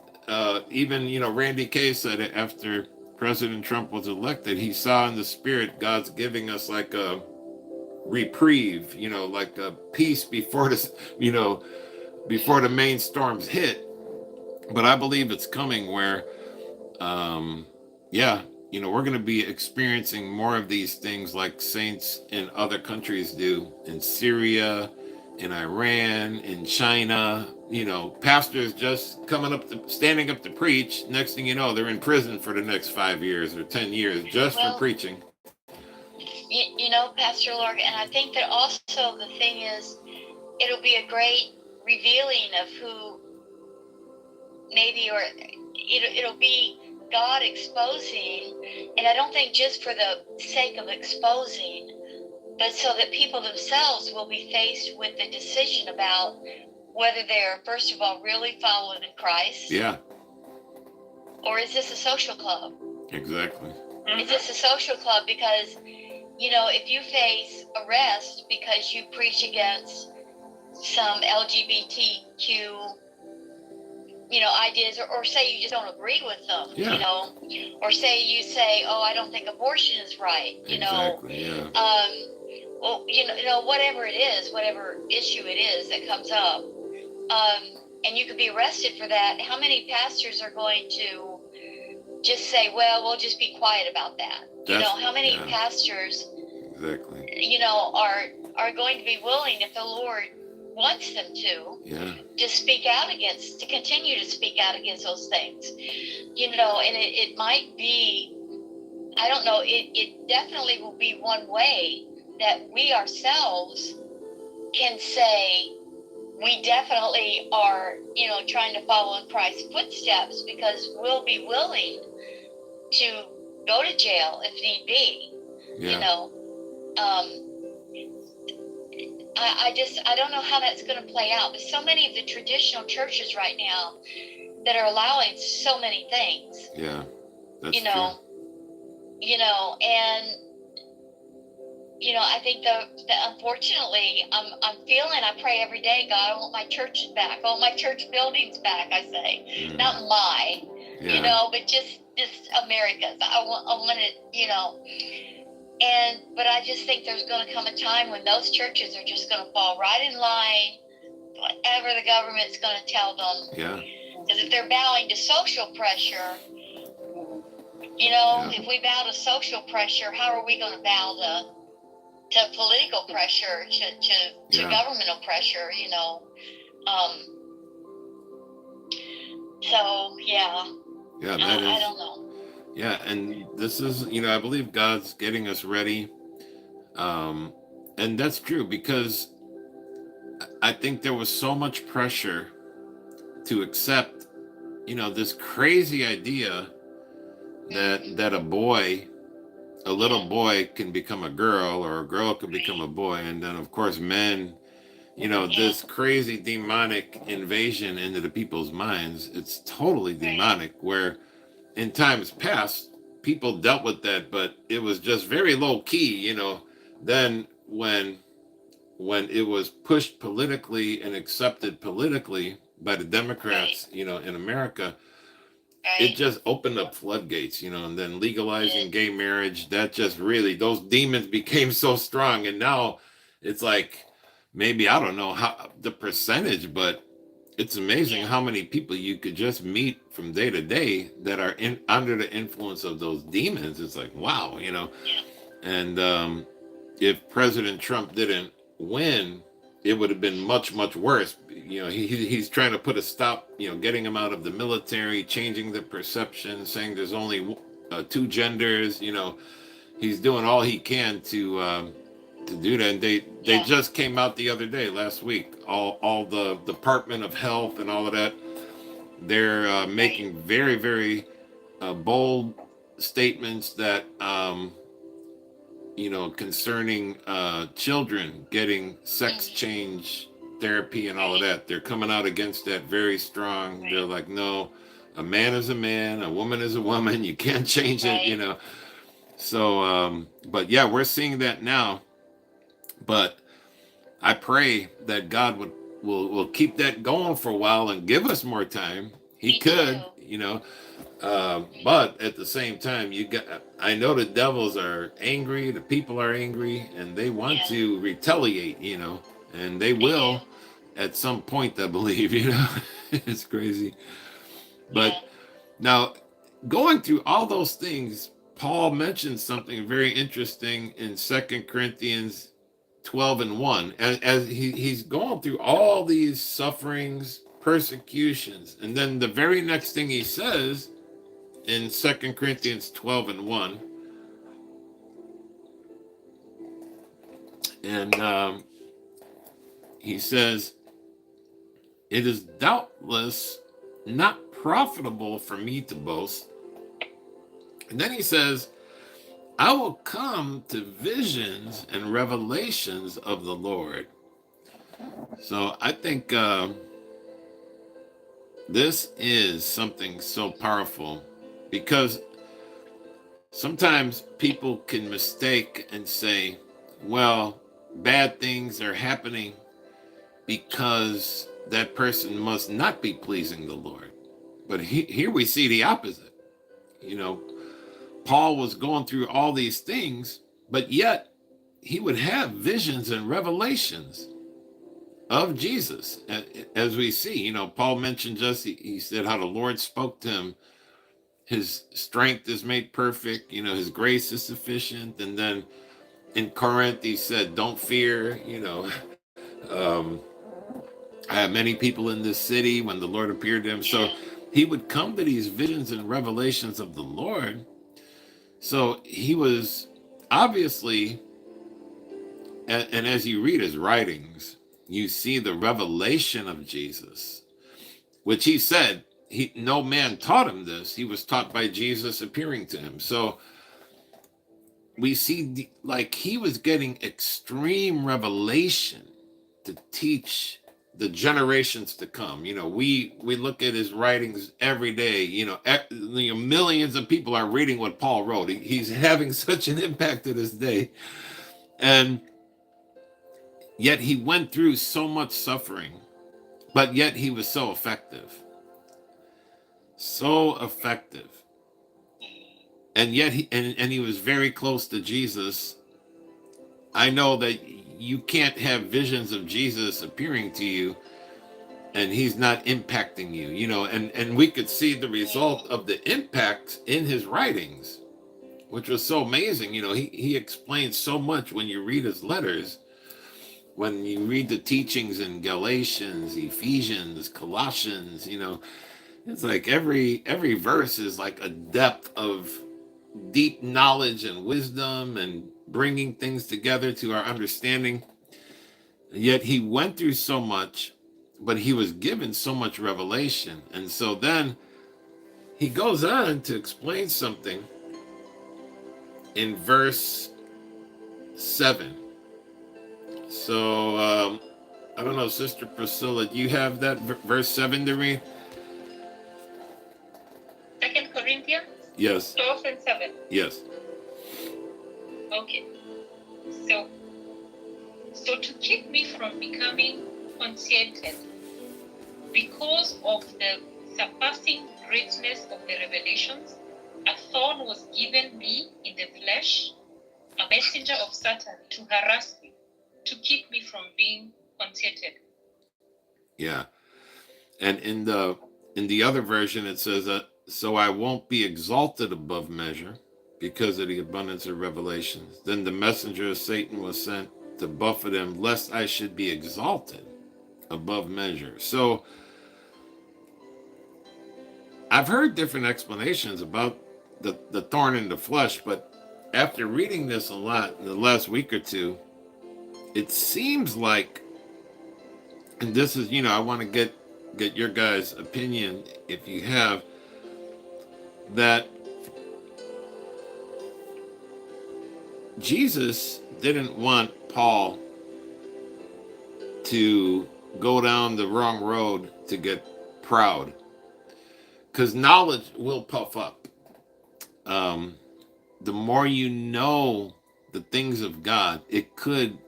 even, Randy Kay said it after President Trump was elected. He saw in the spirit God's giving us like a reprieve, like a peace before this, before the main storms hit. But I believe it's coming where, we're going to be experiencing more of these things like saints in other countries do, in Syria, in Iran, in China, pastors just standing up to preach. Next thing you know, they're in prison for the next 5 years or 10 years just for preaching. Pastor Lorg, and I think that also the thing is, it'll be a great revealing of who maybe, or it'll be God exposing, and I don't think just for the sake of exposing, but so that people themselves will be faced with the decision about whether they're, first of all, really following Christ. Yeah. Or is this a social club? Exactly. Is this a social club? Because if you face arrest because you preach against some LGBTQ ideas, or say you just don't agree with them, Yeah. or say, oh, I don't think abortion is right, Exactly. Yeah. well, whatever it is, whatever issue it is that comes up, and you could be arrested for that. How many pastors are going to just say, well, we'll just be quiet about that? How many pastors, exactly, are going to be willing, if the Lord wants them to speak out to continue to speak out against those things, and it might be, I don't know, it definitely will be one way that we ourselves can say we definitely are, trying to follow in Christ's footsteps, because we'll be willing to go to jail if need be. I don't know how that's going to play out. There's so many of the traditional churches right now that are allowing so many things. Yeah, that's true. And I think that unfortunately, I pray every day, God, I want my churches back. I want my church buildings back. I say, not my, but just America's. I want it, but I just think there's going to come a time when those churches are just going to fall right in line, whatever the government's going to tell them. Yeah. Because if they're bowing to social pressure, if we bow to social pressure, how are we going to bow to political pressure, to governmental pressure, so yeah. Yeah, I don't know. Yeah, and this is, I believe God's getting us ready. And that's true, because I think there was so much pressure to accept, this crazy idea that a little boy can become a girl, or a girl can become a boy. And then, of course, men, this crazy demonic invasion into the people's minds. It's totally demonic, where in times past, people dealt with that, but it was just very low key, Then when it was pushed politically and accepted politically by the Democrats, in America, it just opened up floodgates, and then legalizing gay marriage, that just really, those demons became so strong. And now it's like, maybe, I don't know how the percentage, but it's amazing how many people you could just meet from day to day that are under the influence of those demons. It's like, wow, And if President Trump didn't win, it would have been much, much worse. He's trying to put a stop, getting him out of the military, changing the perception, saying there's only two genders. He's doing all he can to do that. And they just came out the other day, last week, all the Department of Health and all of that. They're making very, very bold statements that concerning children getting sex change therapy and all of that. They're coming out against that very strong. They're like, no, a man is a man, a woman is a woman. You can't change it, So, but yeah, we're seeing that now. But I pray that God will keep that going for a while and give us more time. He could, but at the same time, I know the devils are angry, the people are angry, and they want to retaliate, and they will at some point, I believe, It's crazy. But now, going through all those things, Paul mentioned something very interesting in 2 Corinthians 12:1, as he's going through all these sufferings, persecutions, and then the very next thing he says in 2 Corinthians 12:1, and he says, it is doubtless not profitable for me to boast. And then he says, I will come to visions and revelations of the Lord. So I think this is something so powerful, because sometimes people can mistake and say, well, bad things are happening because that person must not be pleasing the Lord. But here we see the opposite. You know, Paul was going through all these things, but yet he would have visions and revelations of Jesus. As we see, you know, Paul mentioned just, he said how the Lord spoke to him. His strength is made perfect, you know, his grace is sufficient. And then in Corinth, he said, don't fear, you know, I have many people in this city when the Lord appeared to him. So he would come to these visions and revelations of the Lord. So he was obviously, and as you read his writings, you see the revelation of Jesus, which he said, no man taught him this. He was taught by Jesus appearing to him. So we see like he was getting extreme revelation to teach the generations to come. You know, we look at his writings every day. You know, millions of people are reading what Paul wrote. He's having such an impact to this day. And yet he went through so much suffering, but yet he was so effective. So effective. And yet he was very close to Jesus. I know that you can't have visions of Jesus appearing to you and he's not impacting you, you know, and we could see the result of the impact in his writings, which was so amazing. You know, he explains so much when you read his letters, when you read the teachings in Galatians, Ephesians, Colossians, you know, it's like every verse is like a depth of deep knowledge and wisdom and bringing things together to our understanding. Yet he went through so much, but he was given so much revelation. And so then he goes on to explain something in verse 7. So I don't know, Sister Priscilla, do you have that verse 7 to read? 2 Corinthians Yes. 12 and 7. Yes. Okay. So to keep me from becoming conceited because of the surpassing greatness of the revelations, a thorn was given me in the flesh, a messenger of Satan to harass me, to keep me from being conceited. Yeah. And in the other version, it says, so I won't be exalted above measure because of the abundance of revelations. Then the messenger of Satan was sent to buffet him, lest I should be exalted above measure. So I've heard different explanations about the thorn in the flesh, but after reading this a lot in the last week or two, it seems like, and this is, you know, I want to get your guys' opinion if you have, that Jesus didn't want Paul to go down the wrong road to get proud, because knowledge will puff up. The more you know the things of God, it could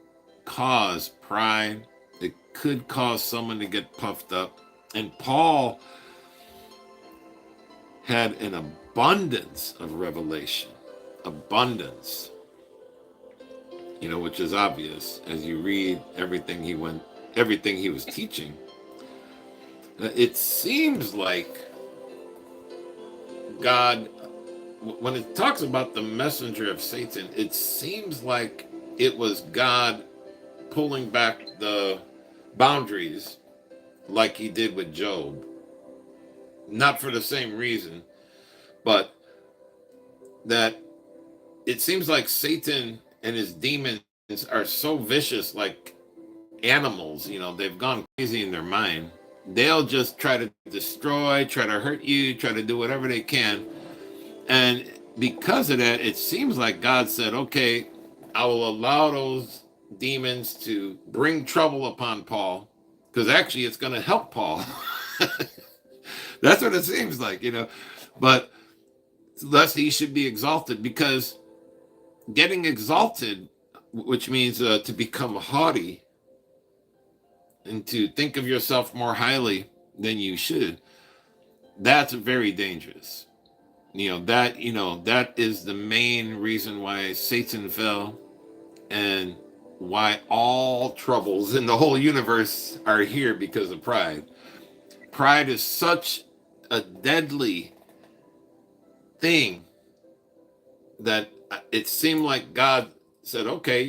cause pride. It could cause someone to get puffed up. And Paul had an abundance of revelation. Abundance. You know, which is obvious as you read everything he was teaching. It seems like God, when it talks about the messenger of Satan, it seems like it was God pulling back the boundaries like he did with Job. Not for the same reason, but that it seems like Satan and his demons are so vicious, like animals. You know, they've gone crazy in their mind. They'll just try to destroy, try to hurt you, try to do whatever they can. And because of that, it seems like God said, okay, I will allow those demons to bring trouble upon Paul, because actually it's going to help Paul. That's what it seems like, you know. But lest he should be exalted, because getting exalted, which means to become haughty and to think of yourself more highly than you should, that's very dangerous. That is the main reason why Satan fell, and why all troubles in the whole universe are here, because of pride. Pride is such a deadly thing that it seemed like God said, okay,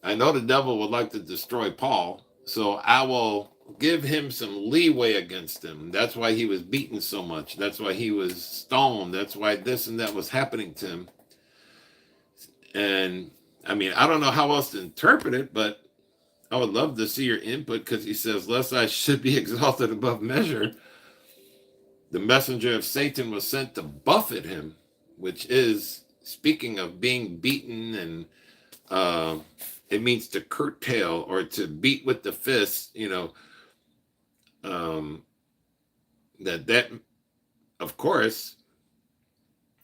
I know the devil would like to destroy Paul, so I will give him some leeway against him. That's why he was beaten so much. That's why he was stoned. That's why this and that was happening to him. And I mean, I don't know how else to interpret it, but I would love to see your input, because he says, lest I should be exalted above measure, the messenger of Satan was sent to buffet him, which is, speaking of being beaten, and it means to curtail or to beat with the fist, that of course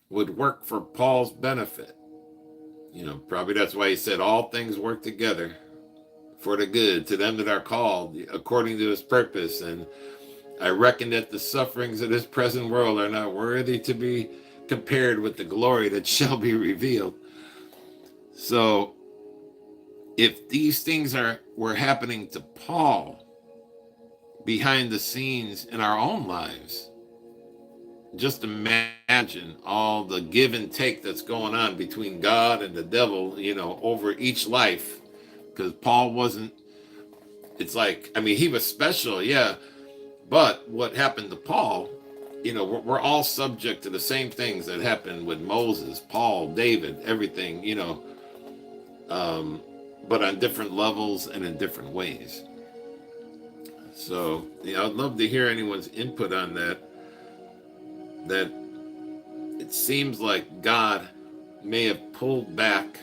would work for Paul's benefit. Probably that's why he said all things work together for the good to them that are called according to his purpose. And I reckon that the sufferings of this present world are not worthy to be compared with the glory that shall be revealed. So if these things were happening to Paul behind the scenes in our own lives, just imagine all the give and take that's going on between God and the devil, over each life. Because Paul wasn't, it's like, I mean, he was special, yeah. But what happened to Paul, we're all subject to the same things that happened with Moses, Paul, David, everything, but on different levels and in different ways. So, I'd love to hear anyone's input on that. That it seems like God may have pulled back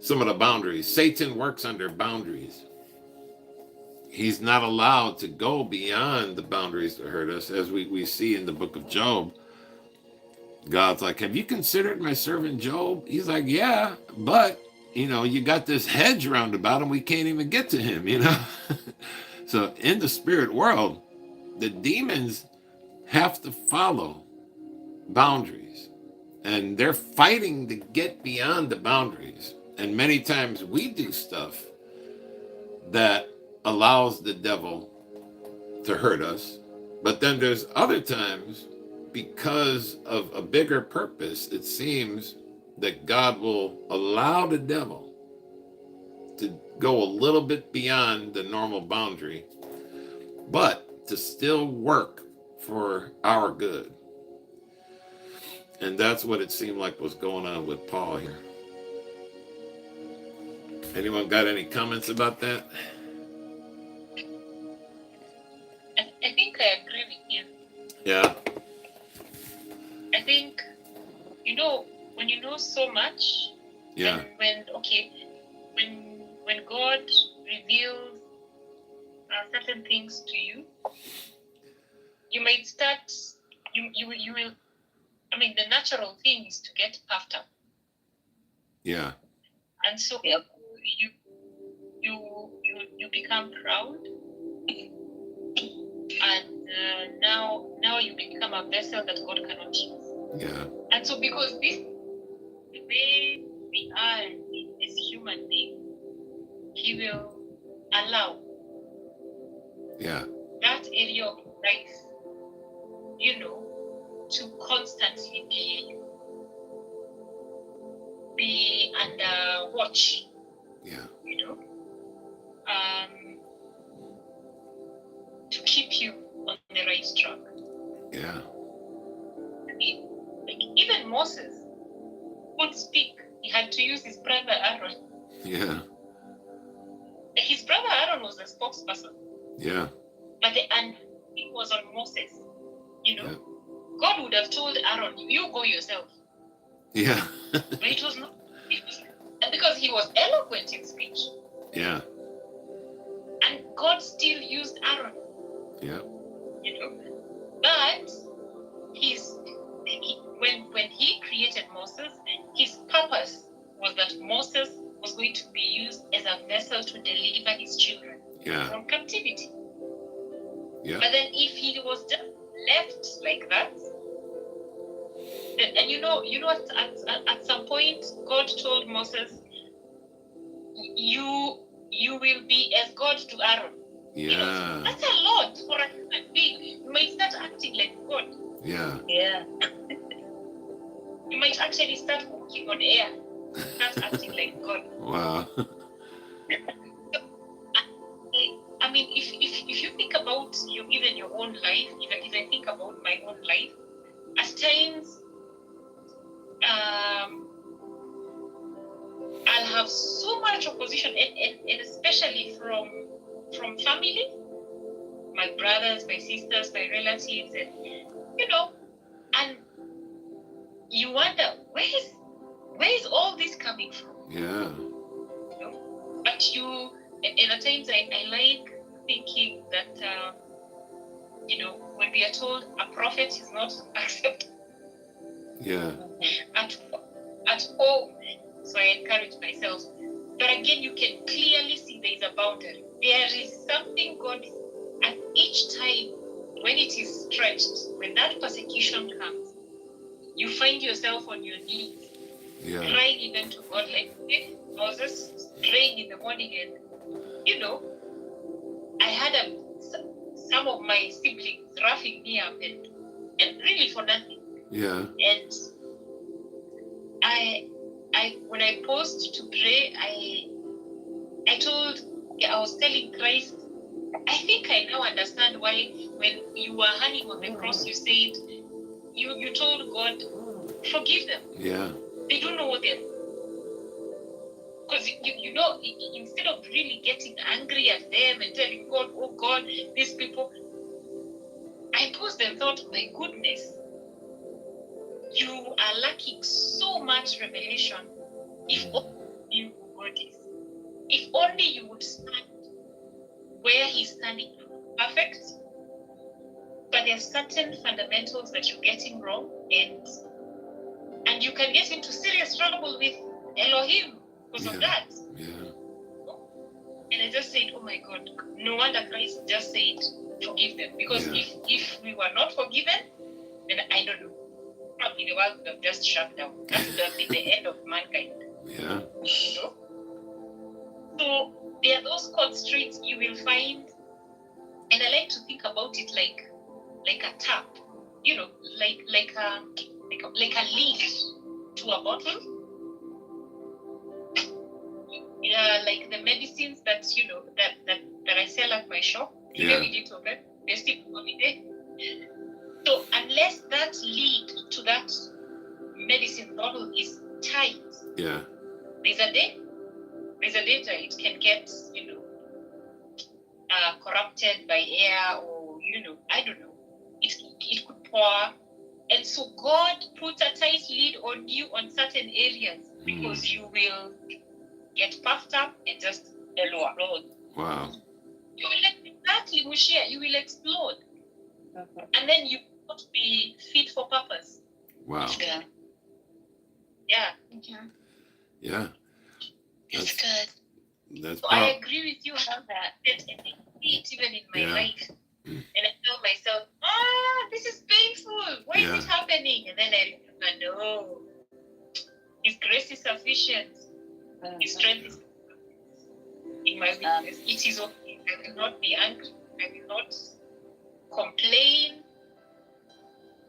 some of the boundaries. Satan works under boundaries. He's not allowed to go beyond the boundaries to hurt us, as we see in the book of Job. God's like, have you considered my servant Job? He's like, yeah, but, you got this hedge round about him. We can't even get to him, So in the spirit world, the demons have to follow boundaries, and they're fighting to get beyond the boundaries. And many times we do stuff that allows the devil to hurt us. But then there's other times, because of a bigger purpose, it seems that God will allow the devil to go a little bit beyond the normal boundary, but to still work for our good. And that's what it seemed like was going on with Paul here. Anyone got any comments about that? I think I agree with you. Yeah. I think, when you know so much, Yeah. when God reveals certain things to you, you might start, you will, the natural thing is to get puffed up. Yeah. And so you become proud, and now you become a vessel that God cannot use. Yeah. And so because this, the way we are as human beings, He will allow that area of life, to constantly be under watch. Yeah. To keep you on the right track. Yeah. Like even Moses couldn't speak. He had to use his brother Aaron. Yeah. His brother Aaron was the spokesperson. Yeah. But the anointing was on Moses. Yeah. God would have told Aaron, you go yourself. Yeah. But it was not. Because he was eloquent in speech. Yeah. And God still used Aaron. Yeah. But when he created Moses, his purpose was that Moses was going to be used as a vessel to deliver his children from captivity. Yeah. But then if he was just left like that, and at some point God told Moses, you will be as God to Aaron. Yeah. That's a lot for a human being. You might start acting like God. Yeah. Yeah. You might actually start walking on air. Start acting like God. Wow. I mean, if you think about even your own life, if I think about my own life, at times I'll have so much opposition, and especially from family, my brothers, my sisters, my relatives, and and you wonder where is all this coming from? Yeah. But and at times I like thinking that when we are told a prophet is not accepted Yeah. at home, so I encourage myself. But again, you can clearly see there is a boundary. There is something God, at each time when it is stretched, when that persecution comes, you find yourself on your knees, Yeah. crying even to God, like Moses praying in the morning. And I had some of my siblings roughing me up and really for nothing. Yeah. And I when I paused to pray, I was telling Christ, I think I now understand why when you were hanging on the cross, you said, you told God, forgive them. Yeah. They don't know what they're. Because instead of really getting angry at them and telling God, oh God, these people, I paused and thought, my goodness, you are lacking so much revelation. If only you knew who God is. If only you would stand where He's standing, perfect. But there are certain fundamentals that you're getting wrong, and you can get into serious trouble with Elohim because of that. Yeah. And I just said, oh my God, no wonder Christ just said, forgive them. Because if we were not forgiven, then I don't know. Probably the world would have just shut down. That would have been the end of mankind. Yeah. So there are those constraints you will find, and I like to think about it like a tap, like a lid to a bottle. Yeah, like the medicines that that I sell at my shop. Yeah. We didn't open. They're still holiday. So unless that lid to that medicine bottle is tight, Yeah. there's a danger it can get corrupted by air, or I don't know. It could pour, and so God puts a tight lid on you on certain areas because you will get puffed up and just explode. Wow. You will exactly, Mushia, you will explode, and then you won't be fit for purpose. Wow. Yeah. Yeah. Mm-hmm. Yeah. It's good. That's So I agree with you about that. And I see it even in my life. And I tell myself, this is painful. Why is it happening? And then I remember, no, His grace is sufficient. His strength is in my weakness. It is okay. I will not be angry. I will not complain.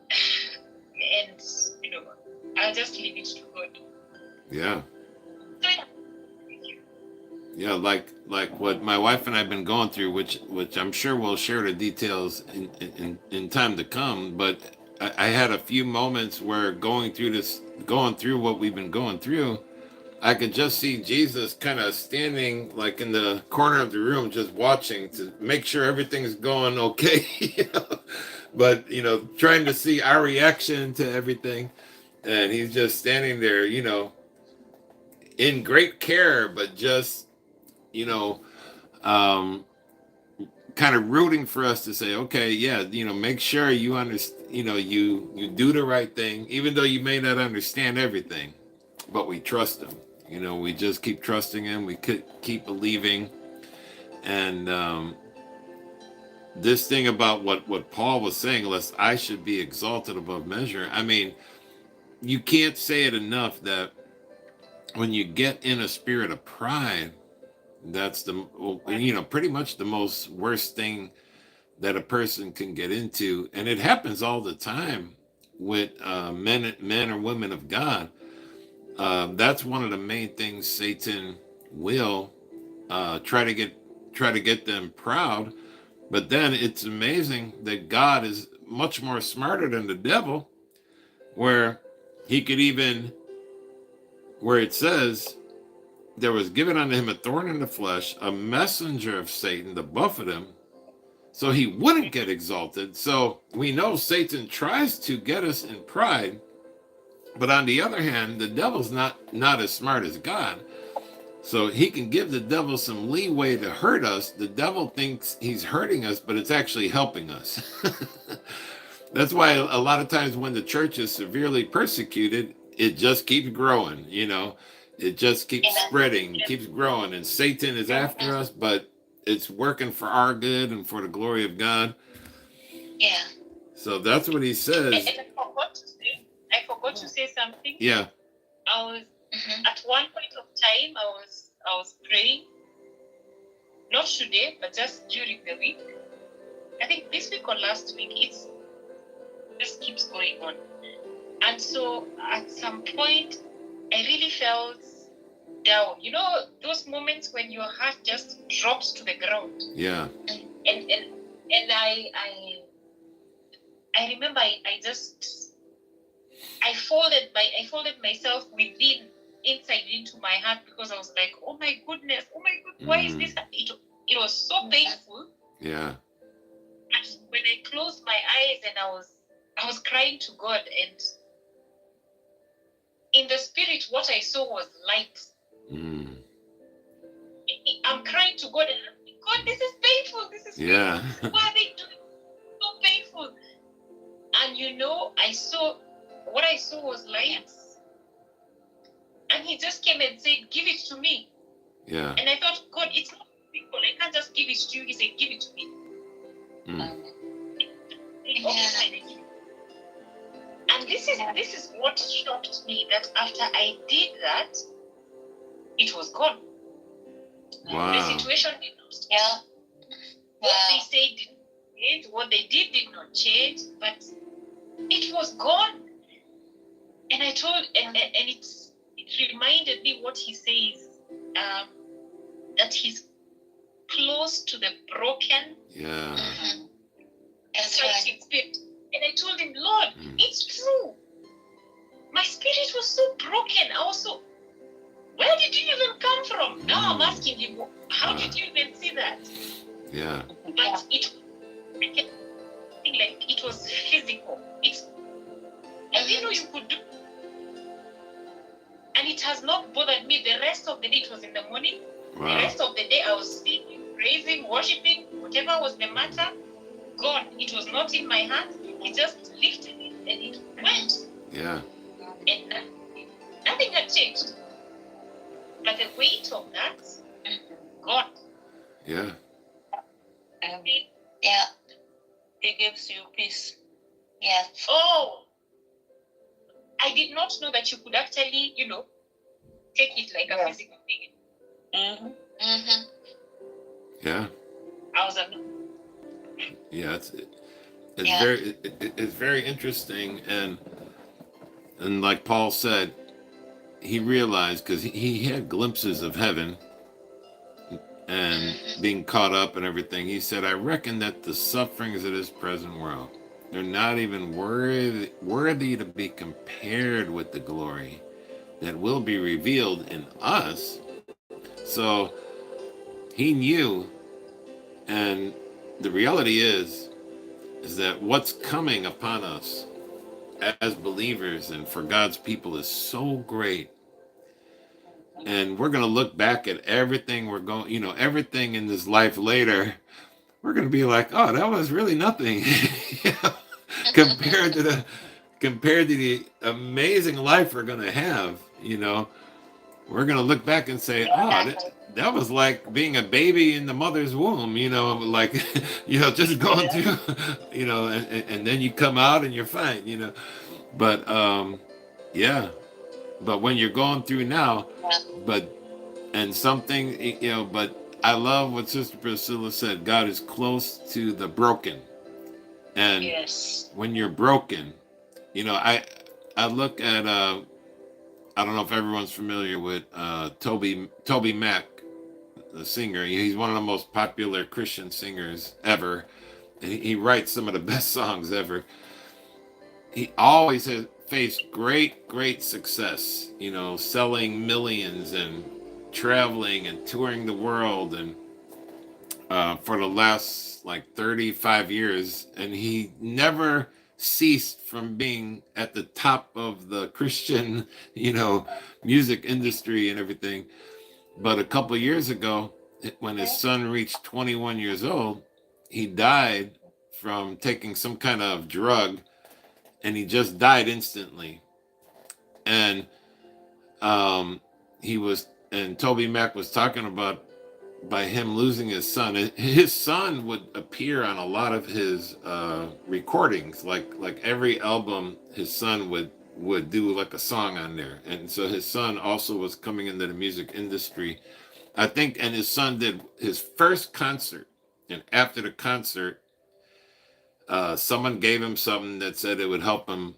And, I'll just leave it to God. Yeah. So, yeah, like what my wife and I've been going through, which I'm sure we'll share the details in time to come. But I had a few moments where going through what we've been going through, I could just see Jesus kind of standing like in the corner of the room, just watching to make sure everything's going okay. But trying to see our reaction to everything, and He's just standing there, in great care, but just kind of rooting for us to say, okay, yeah, make sure you understand, you do the right thing, even though you may not understand everything, but we trust Him. We just keep trusting Him. We could keep believing, and this thing about what Paul was saying, lest I should be exalted above measure. I mean, you can't say it enough that when you get in a spirit of pride, that's the, pretty much the most worst thing that a person can get into. And it happens all the time with men or women of God. That's one of the main things Satan will try to get them proud. But then it's amazing that God is much more smarter than the devil, where he could even, where it says, there was given unto him a thorn in the flesh, a messenger of Satan to buffet him, so he wouldn't get exalted. So we know Satan tries to get us in pride, but on the other hand, the devil's not as smart as God. So he can give the devil some leeway to hurt us. The devil thinks he's hurting us, but it's actually helping us. That's why a lot of times when the church is severely persecuted, it just keeps growing, It just keeps spreading, keeps growing. And Satan is after us, but it's working for our good and for the glory of God. Yeah. So that's what he says. And I forgot to say something. Yeah. I was at one point of time I was praying, not today, but just during the week. I think this week or last week, it just keeps going on. And so at some point I really felt down. Those moments when your heart just drops to the ground. Yeah. And I remember I folded myself inside into my heart, because I was like, oh my goodness, why is this? It was so painful. Yeah. And when I closed my eyes and I was crying to God, and in the spirit, what I saw was light. I'm crying to God, and I'm like, God, this is painful. This is yeah. painful. Why are they doing so painful? And what I saw was light. And he just came and said, give it to me. Yeah. And I thought, God, it's not people. I can't just give it to you. He said, give it to me. And this is what shocked me, that after I did that, it was gone. Wow. The situation did not change. Yeah. What they said did not change. What they did not change, but it was gone. And I told, and it reminded me what he says, that he's close to the broken. Yeah. That's right. Spirit. And I told him, Lord, it's true. My spirit was so broken. I was so, where did you even come from? Now I'm asking him, how did you even see that? Yeah. But I can think like it was physical. I didn't know you could do. And it has not bothered me. The rest of the day, it was in the morning. Wow. The rest of the day, I was singing, praising, worshiping, whatever was the matter. God, it was not in my hand. He just lifted it and it went. Yeah. And nothing had changed. But the weight of that, God. Yeah. Yeah. He gives you peace. Yes. Oh, I did not know that you could actually, take it like a physical thing. Yeah. I was amazed. Yeah. Yeah. It's very interesting, and like Paul said, he realized, because he had glimpses of heaven and being caught up and everything. He said, I reckon that the sufferings of this present world, they're not even worthy to be compared with the glory that will be revealed in us. So he knew, and the reality is that what's coming upon us as believers and for God's people is so great. And we're going to look back at everything everything in this life later. We're going to be like, oh, that was really nothing compared to the amazing life we're going to have. We're going to look back and say, oh, that was like being a baby in the mother's womb, like, just going through, and then you come out and you're fine. But yeah, but when you're going through now, but and something, but I love what Sister Priscilla said. God is close to the broken, and Yes. when you're broken, I look at I don't know if everyone's familiar with Toby Mac, the singer. He's one of the most popular Christian singers ever. And he writes some of the best songs ever. He always has faced great success, selling millions and traveling and touring the world, and for the last like 35 years. And he never ceased from being at the top of the Christian, music industry and everything. But a couple of years ago, when his son reached 21 years old, he died from taking some kind of drug, and he just died instantly. And Toby Mac was talking about by him losing his son. His son would appear on a lot of his recordings, like every album, his son would do like a song on there. And so his son also was coming into the music industry, I think. And his son did his first concert, and after the concert, someone gave him something that said it would help him.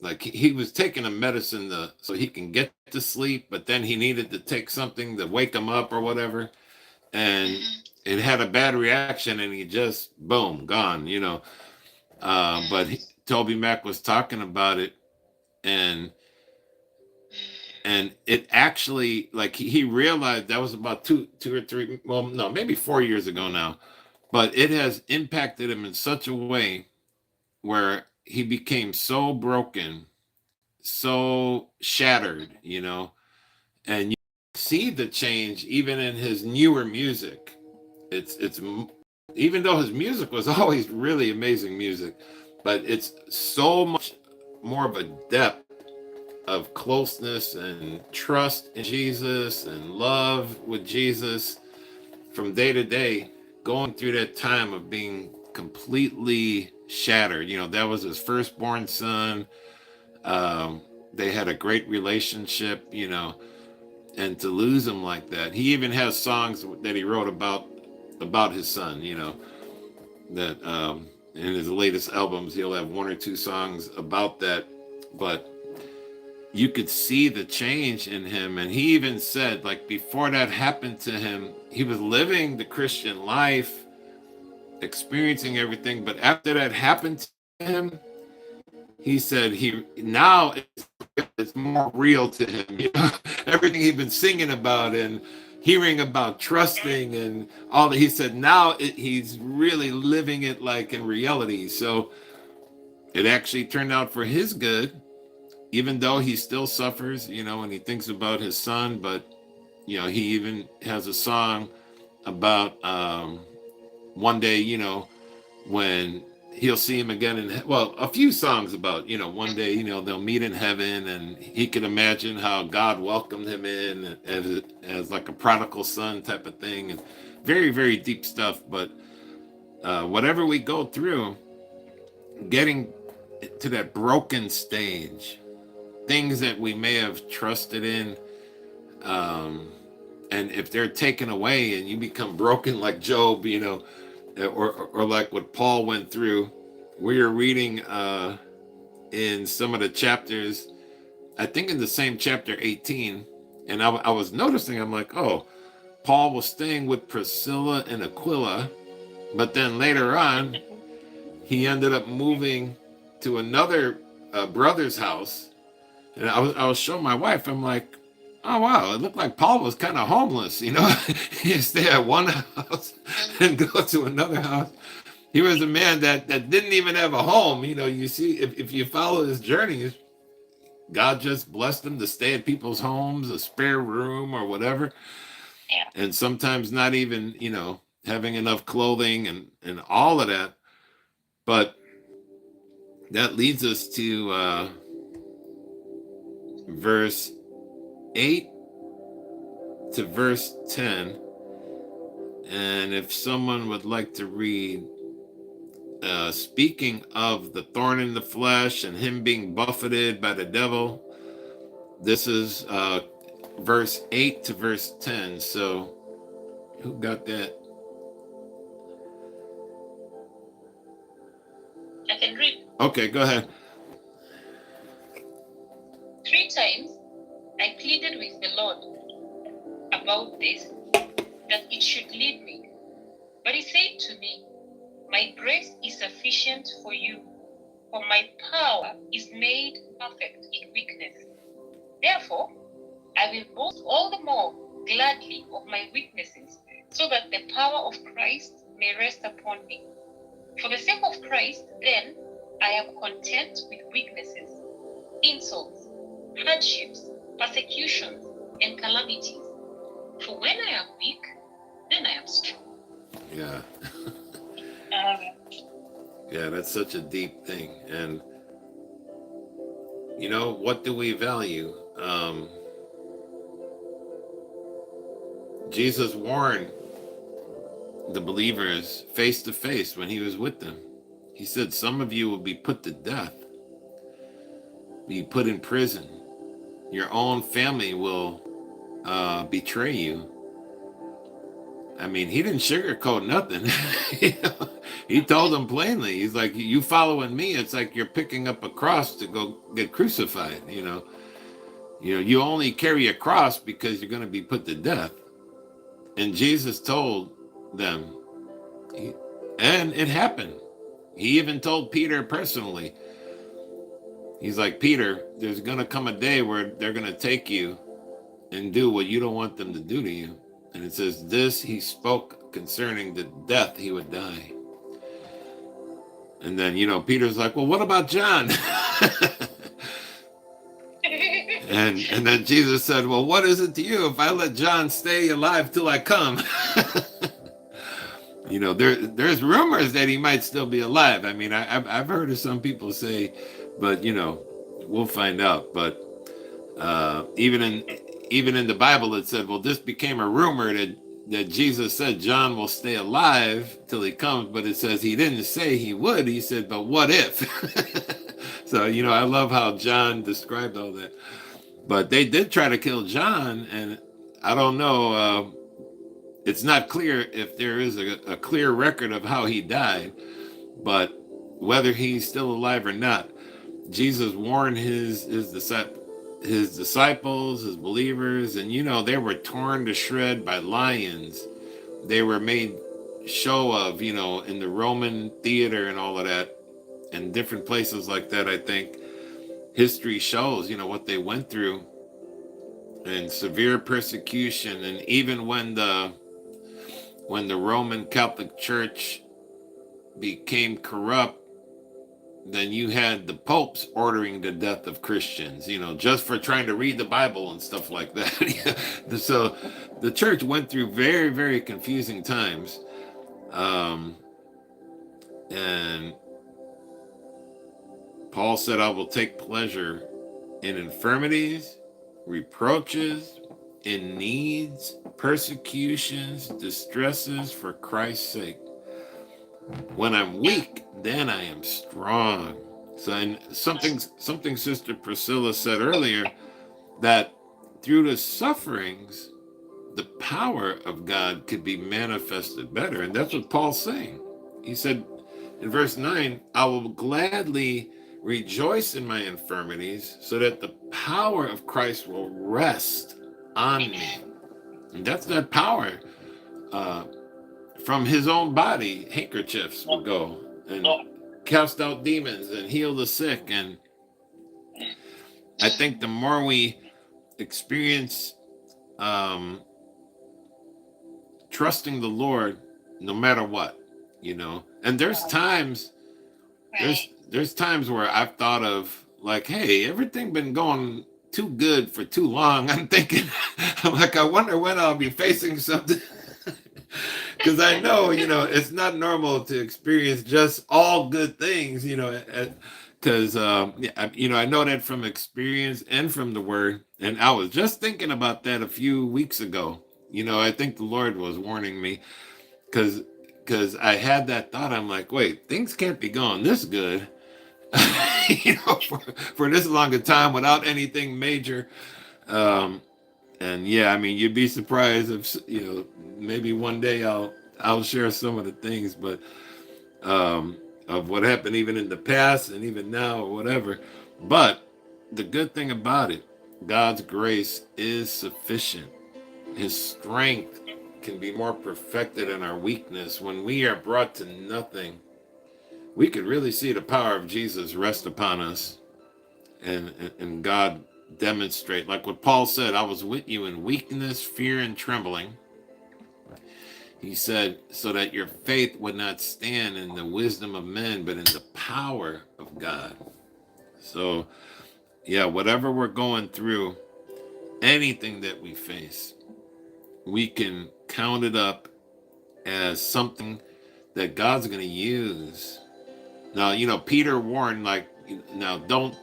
Like he was taking a medicine so he can get to sleep, but then he needed to take something to wake him up or whatever. And it had a bad reaction, and he just, boom, gone, but Toby Mac was talking about it, and it actually, like, he realized that was about two or three, well, no, maybe 4 years ago now, but it has impacted him in such a way where he became so broken, so shattered, and you see the change even in his newer music. It's even though his music was always really amazing music, but it's so much more of a depth of closeness and trust in Jesus and love with Jesus from day to day, going through that time of being completely shattered. That was his firstborn son. They had a great relationship, and to lose him like that. He even has songs that he wrote about his son, that in his latest albums, he'll have one or two songs about that. But you could see the change in him. And he even said, like, before that happened to him, he was living the Christian life, experiencing everything. But after that happened to him, he said now it's more real to him. Everything he'd been singing about and hearing about trusting and all that. He said now he's really living it like in reality. So it actually turned out for his good, even though he still suffers, when he thinks about his son. But he even has a song about one day, when he'll see him again, and a few songs about, one day, they'll meet in heaven, and he can imagine how God welcomed him in as like a prodigal son type of thing, and very, very deep stuff. But whatever we go through, getting to that broken stage, things that we may have trusted in, and if they're taken away and you become broken like Job, or like what Paul went through. We were reading in some of the chapters, I think in the same chapter 18, and I was noticing, I'm like, oh, Paul was staying with Priscilla and Aquila, but then later on, he ended up moving to another brother's house. And I was showing my wife, I'm like, oh, wow, it looked like Paul was kind of homeless, He'd stay at one house and go to another house. He was a man that didn't even have a home. You see, if you follow his journey, God just blessed him to stay at people's homes, a spare room or whatever. Yeah. And sometimes not even, having enough clothing and all of that. But that leads us to verse 8. to verse 10. And if someone would like to read, speaking of the thorn in the flesh and him being buffeted by the devil, this is verse 8 to verse 10. So who got that? I can read. Okay, go ahead. 3 times I pleaded with the Lord about this, that it should lead me. But he said to me, my grace is sufficient for you, for my power is made perfect in weakness. Therefore, I will boast all the more gladly of my weaknesses, so that the power of Christ may rest upon me. For the sake of Christ, then, I am content with weaknesses, insults, hardships, persecutions, and calamities. For when I am weak, then I am strong. Yeah. Um, Yeah, that's such a deep thing. And you know, what do we value? Jesus warned the believers face to face when he was with them. He said, some of you will be put to death, be put in prison. Your own family will betray you. I mean, he didn't sugarcoat nothing. You know, he told them plainly. He's like, you following me, it's like you're picking up a cross to go get crucified. You only carry a cross because you're going to be put to death. And Jesus told them, and it happened. He even told Peter personally. He's like, Peter, there's going to come a day where they're going to take you and do what you don't want them to do to you. And it says, this he spoke concerning the death he would die. And then, Peter's like, well, what about John? and then Jesus said, well, what is it to you if I let John stay alive till I come? There's rumors that he might still be alive. I mean, I've heard of some people say, but, we'll find out. But even in the Bible, it said, well, this became a rumor that Jesus said John will stay alive till he comes, but it says he didn't say he would. He said, but what if? So, I love how John described all that. But they did try to kill John, and I don't know. It's not clear if there is a clear record of how he died, but whether he's still alive or not, Jesus warned his disciples, his believers, and they were torn to shred by lions. They were made show of, in the Roman theater and all of that, and different places like that. I think history shows, what they went through, and severe persecution. And even when the Roman Catholic Church became corrupt, then you had the popes ordering the death of Christians, just for trying to read the Bible and stuff like that. So the church went through very, very confusing times. And Paul said, I will take pleasure in infirmities, reproaches, in needs, persecutions, distresses for Christ's sake. When I'm weak, then I am strong. So, and something Sister Priscilla said earlier, that through the sufferings, the power of God could be manifested better. And that's what Paul's saying. He said in verse 9, I will gladly rejoice in my infirmities so that the power of Christ will rest on me. And that's that power. From his own body, handkerchiefs will go and cast out demons and heal the sick. And I think the more we experience trusting the Lord, no matter what, and there's times where I've thought of like, hey, everything been going too good for too long. I'm like, I wonder when I'll be facing something. Because I know, it's not normal to experience just all good things, because I know that from experience and from the word. And I was just thinking about that a few weeks ago. I think the Lord was warning me because I had that thought. I'm like, wait, things can't be going this good, for this long a time without anything major. Um, and yeah, I mean, you'd be surprised if maybe one day I'll share some of the things, but of what happened even in the past and even now or whatever. But the good thing about it, God's grace is sufficient. His strength can be more perfected in our weakness. When we are brought to nothing, we could really see the power of Jesus rest upon us, and God demonstrate, like what Paul said, I was with you in weakness, fear, and trembling. He said, so that your faith would not stand in the wisdom of men, but in the power of God. So, yeah, whatever we're going through, anything that we face, we can count it up as something that God's going to use. Now, Peter warned, like, now don't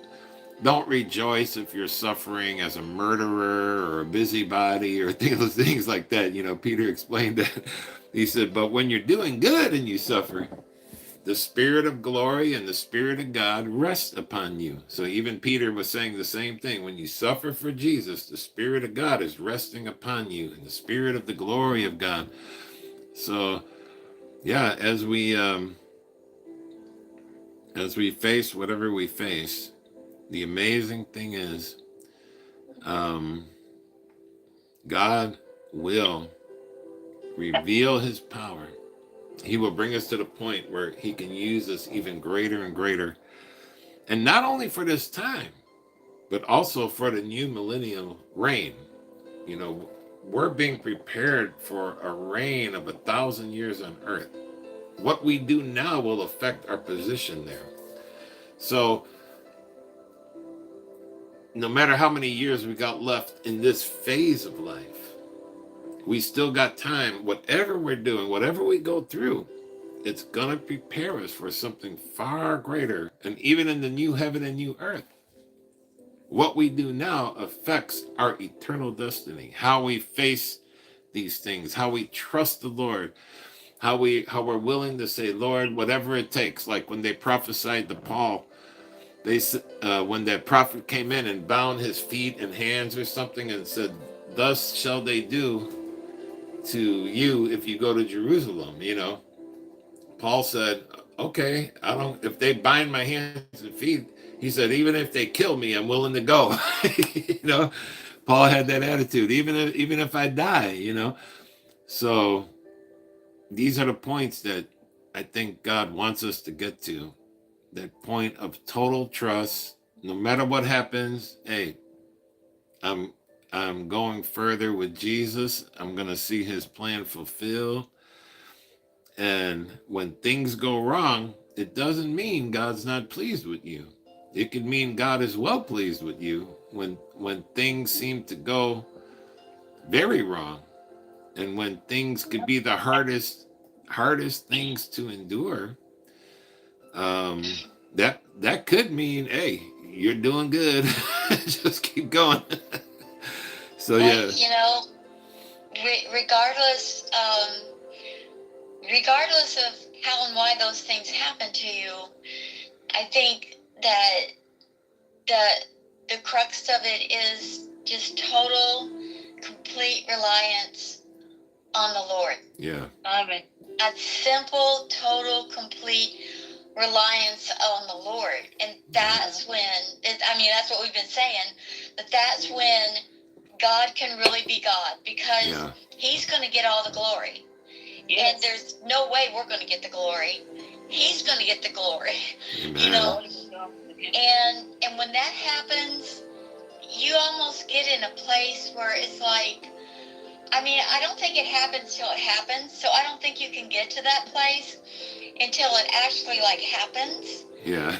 rejoice if you're suffering as a murderer or a busybody or things like that. Peter explained that. He said, but when you're doing good and you suffer, the Spirit of glory and the Spirit of God rest upon you. So even Peter was saying the same thing. When you suffer for Jesus, the Spirit of God is resting upon you, and the Spirit of the glory of God. So yeah, as we face whatever we face, the amazing thing is, God will reveal his power. He will bring us to the point where he can use us even greater and greater. And not only for this time, but also for the new millennial reign. We're being prepared for a reign of 1,000 years on earth. What we do now will affect our position there. So no matter how many years we got left in this phase of life, we still got time. Whatever we're doing, whatever we go through, it's going to prepare us for something far greater. And even in the new heaven and new earth, what we do now affects our eternal destiny. How we face these things, how we trust the Lord, how we're willing to say, Lord, whatever it takes. Like when they prophesied to Paul, when that prophet came in and bound his feet and hands or something and said, thus shall they do to you if you go to Jerusalem. Paul said, okay, if they bind my hands and feet, he said, even if they kill me, I'm willing to go. Paul had that attitude, even if I die. So these are the points that I think God wants us to get to. That point of total trust. No matter what happens, hey, I'm going further with Jesus. I'm going to see his plan fulfilled. And when things go wrong, it doesn't mean God's not pleased with you. It could mean God is well pleased with you when things seem to go very wrong, and when things could be the hardest things to endure. That could mean, hey, you're doing good. Just keep going. So Well, yeah. regardless of how and why those things happen to you, I think that the crux of it is just total, complete reliance on the Lord. Yeah. Amen. A simple, total, complete reliance on the Lord. And that's when, that's what we've been saying, that's when God can really be God, because he's going to get all the glory. Yes. And there's no way we're going to get the glory. He's going to get the glory. Amen. And when that happens, you almost get in a place where it's like, I don't think it happens till it happens. So I don't think you can get to that place until it actually happens. Yeah.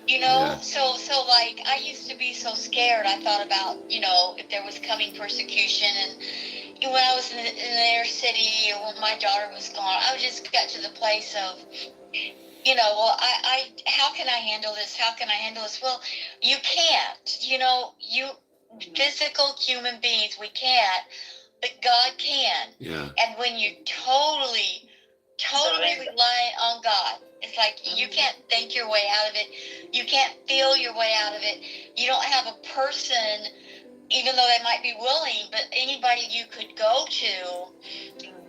Yeah. So like, I used to be so scared. I thought about, if there was coming persecution, and when I was in the inner city, or when my daughter was gone, I just got to the place of, well, how can I handle this? How can I handle this? Well, you can't. You physical human beings, we can't, but God can. Yeah. And when you totally rely on God, it's like you can't think your way out of it. You can't feel your way out of it. You don't have a person, even though they might be willing, but anybody you could go to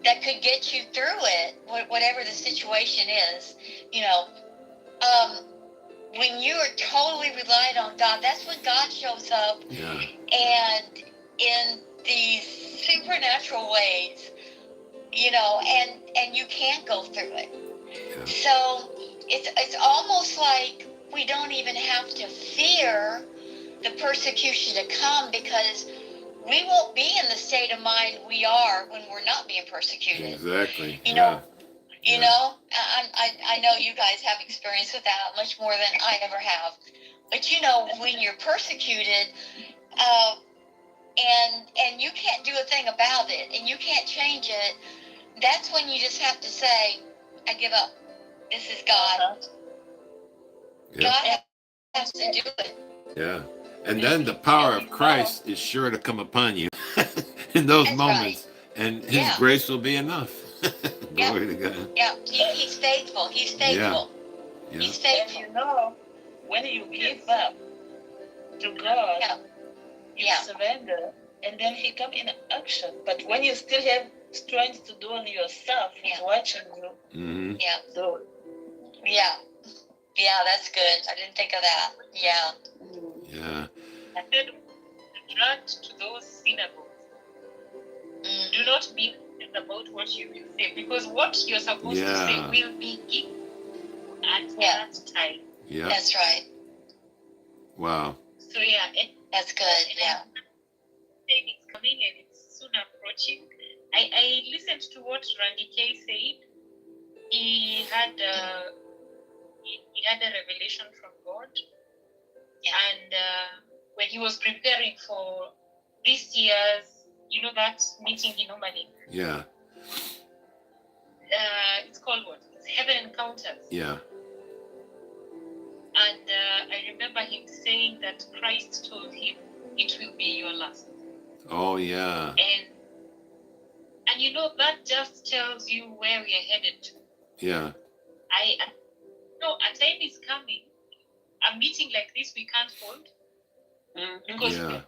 that could get you through it, whatever the situation is. When you are totally reliant on God, that's when God shows up. Yeah. And in these supernatural ways, and you can go through it. Yeah. So it's almost like we don't even have to fear the persecution to come, because we won't be in the state of mind we are when we're not being persecuted. Exactly. I know you guys have experience with that much more than I ever have. But when you're persecuted, and you can't do a thing about it, and you can't change it, that's when you just have to say, I give up. This is God. Yeah. God has to do it. Yeah. And then the power of Christ is sure to come upon you in those That's moments. right. And his grace will be enough. Glory to God. Yeah, he's faithful. He's faithful. Yeah. He's faithful. And when you give up to God, you surrender, and then he come in action. But when you still have strength to do it yourself, he's watching you. Mm-hmm. Yeah. So, yeah, that's good. I didn't think of that. Yeah. Yeah. I said, dragged to those synagogues. Do not be about what you will say, because what you're supposed to say will be given at that time. Yeah. That's right. Wow. So that's good. Yeah. It's coming and it's soon approaching. I listened to what Randy Kay said. He had a revelation from God, and when he was preparing for this year's, that meeting in Normally. Yeah. It's called what? It's Heaven Encounters. Yeah. And I remember him saying that Christ told him, it will be your last. Oh, yeah. And that just tells you where we are headed to. Yeah. A time is coming. A meeting like this we can't hold. Because a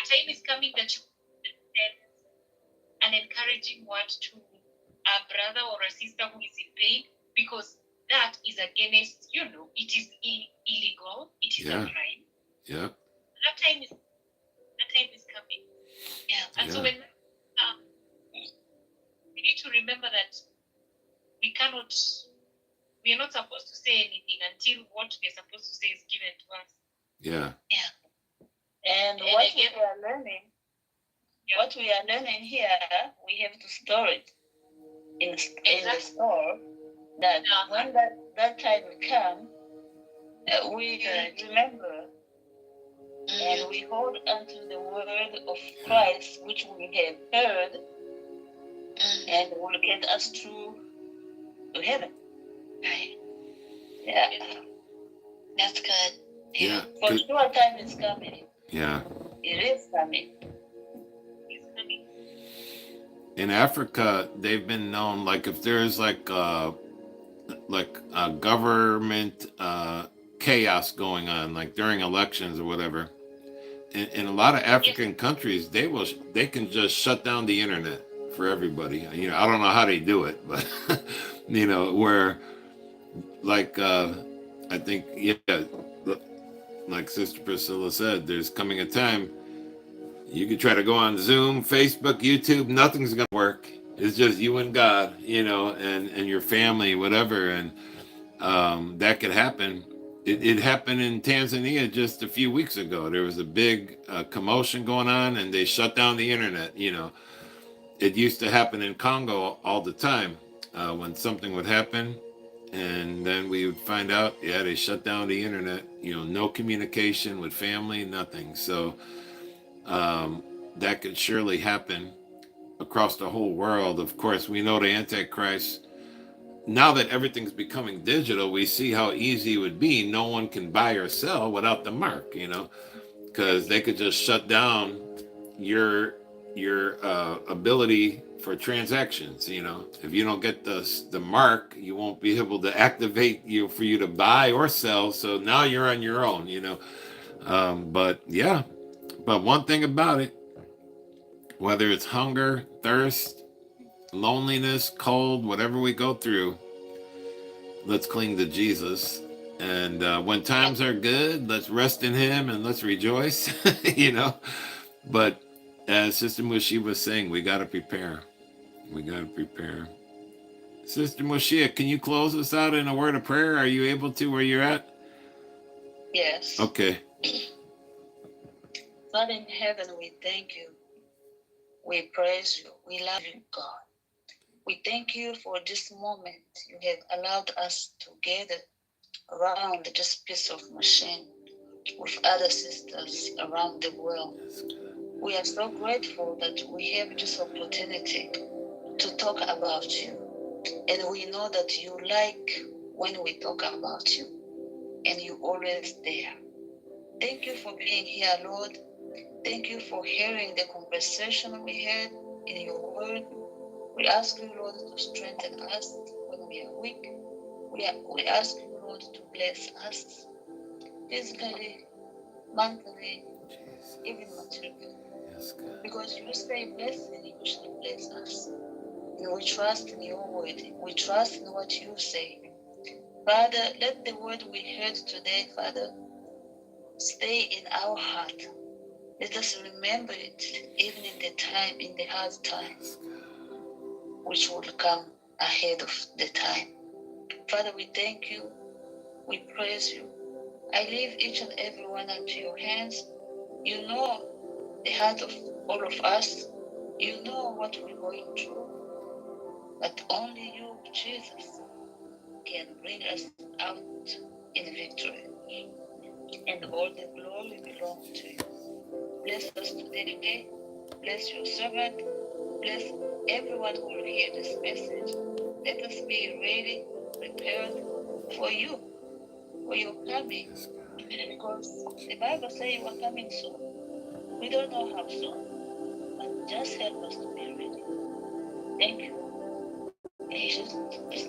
time is coming that you send an encouraging word to a brother or a sister who is in pain, because that is against, it is illegal, it is a crime. Yeah. That time is coming. Yeah. And so when we need to remember that we are not supposed to say anything until what we are supposed to say is given to us. Yeah. Yeah. And what we are learning here, we have to store it in the store. That when that time will come, we remember and we hold onto the word of Christ, which we have heard, and will get us through to heaven. Right. Yeah. That's good. Yeah. For sure, time is coming. Yeah. It is coming. It's coming. In Africa, they've been known, like if there's like a government chaos going on, like during elections or whatever. In a lot of African countries, they can just shut down the internet for everybody. I don't know how they do it, but where like I think like Sister Priscilla said, there's coming a time you could try to go on Zoom, Facebook, YouTube, nothing's gonna work. It's just you and God, and your family, whatever, and that could happen. It happened in Tanzania just a few weeks ago. There was a big commotion going on, and they shut down the internet. It used to happen in Congo all the time when something would happen, and then we would find out, they shut down the internet. No communication with family, nothing. So that could surely happen across the whole world. Of course, we know the Antichrist. Now that everything's becoming digital, we see how easy it would be. No one can buy or sell without the mark, because they could just shut down your ability for transactions. If you don't get the mark, you won't be able to activate you for you to buy or sell. So now you're on your own. But yeah, but one thing about it, whether it's hunger, thirst, loneliness, cold, whatever we go through, let's cling to Jesus. And when times are good, let's rest in Him and let's rejoice. But as Sister Mushi was saying, we got to prepare. We got to prepare. Sister Mushia, can you close us out in a word of prayer? Are you able to where you're at? Yes. Okay. Father in heaven, we thank you. We praise you. We love you, God. We thank you for this moment you have allowed us to gather around this piece of machine with other sisters around the world. We are so grateful that we have this opportunity to talk about you. And we know that you like when we talk about you, and you're always there. Thank you for being here, Lord. Thank you for hearing the conversation we had in your word. We ask you, Lord, to strengthen us when we are weak. We ask you, Lord, to bless us physically, mentally, even materially. Yes, God. Because you say blessing, you shall bless us. And we trust in your word. We trust in what you say. Father, let the word we heard today, Father, stay in our heart. Let us remember it even in the hard times, which will come ahead of the time. Father, we thank you. We praise you. I leave each and every one into your hands. You know the heart of all of us. You know what we're going through. But only you, Jesus, can bring us out in victory. And all the glory belongs to you. Bless us today. Bless your servant. Bless everyone who will hear this message. Let us be ready, prepared for you, for your coming. Because the Bible says you are coming soon. We don't know how soon, but just help us to be ready. Thank you. In Jesus'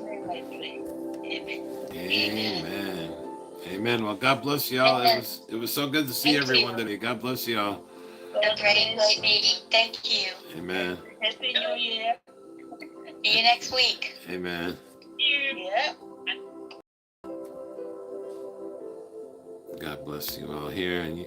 name I pray. Amen. Amen. Amen. Well, God bless y'all. It was so good to see everyone today. God bless y'all. A great meeting. Thank you. Amen. Happy New Year. See you next week. Amen. Yeah. God bless you all here. And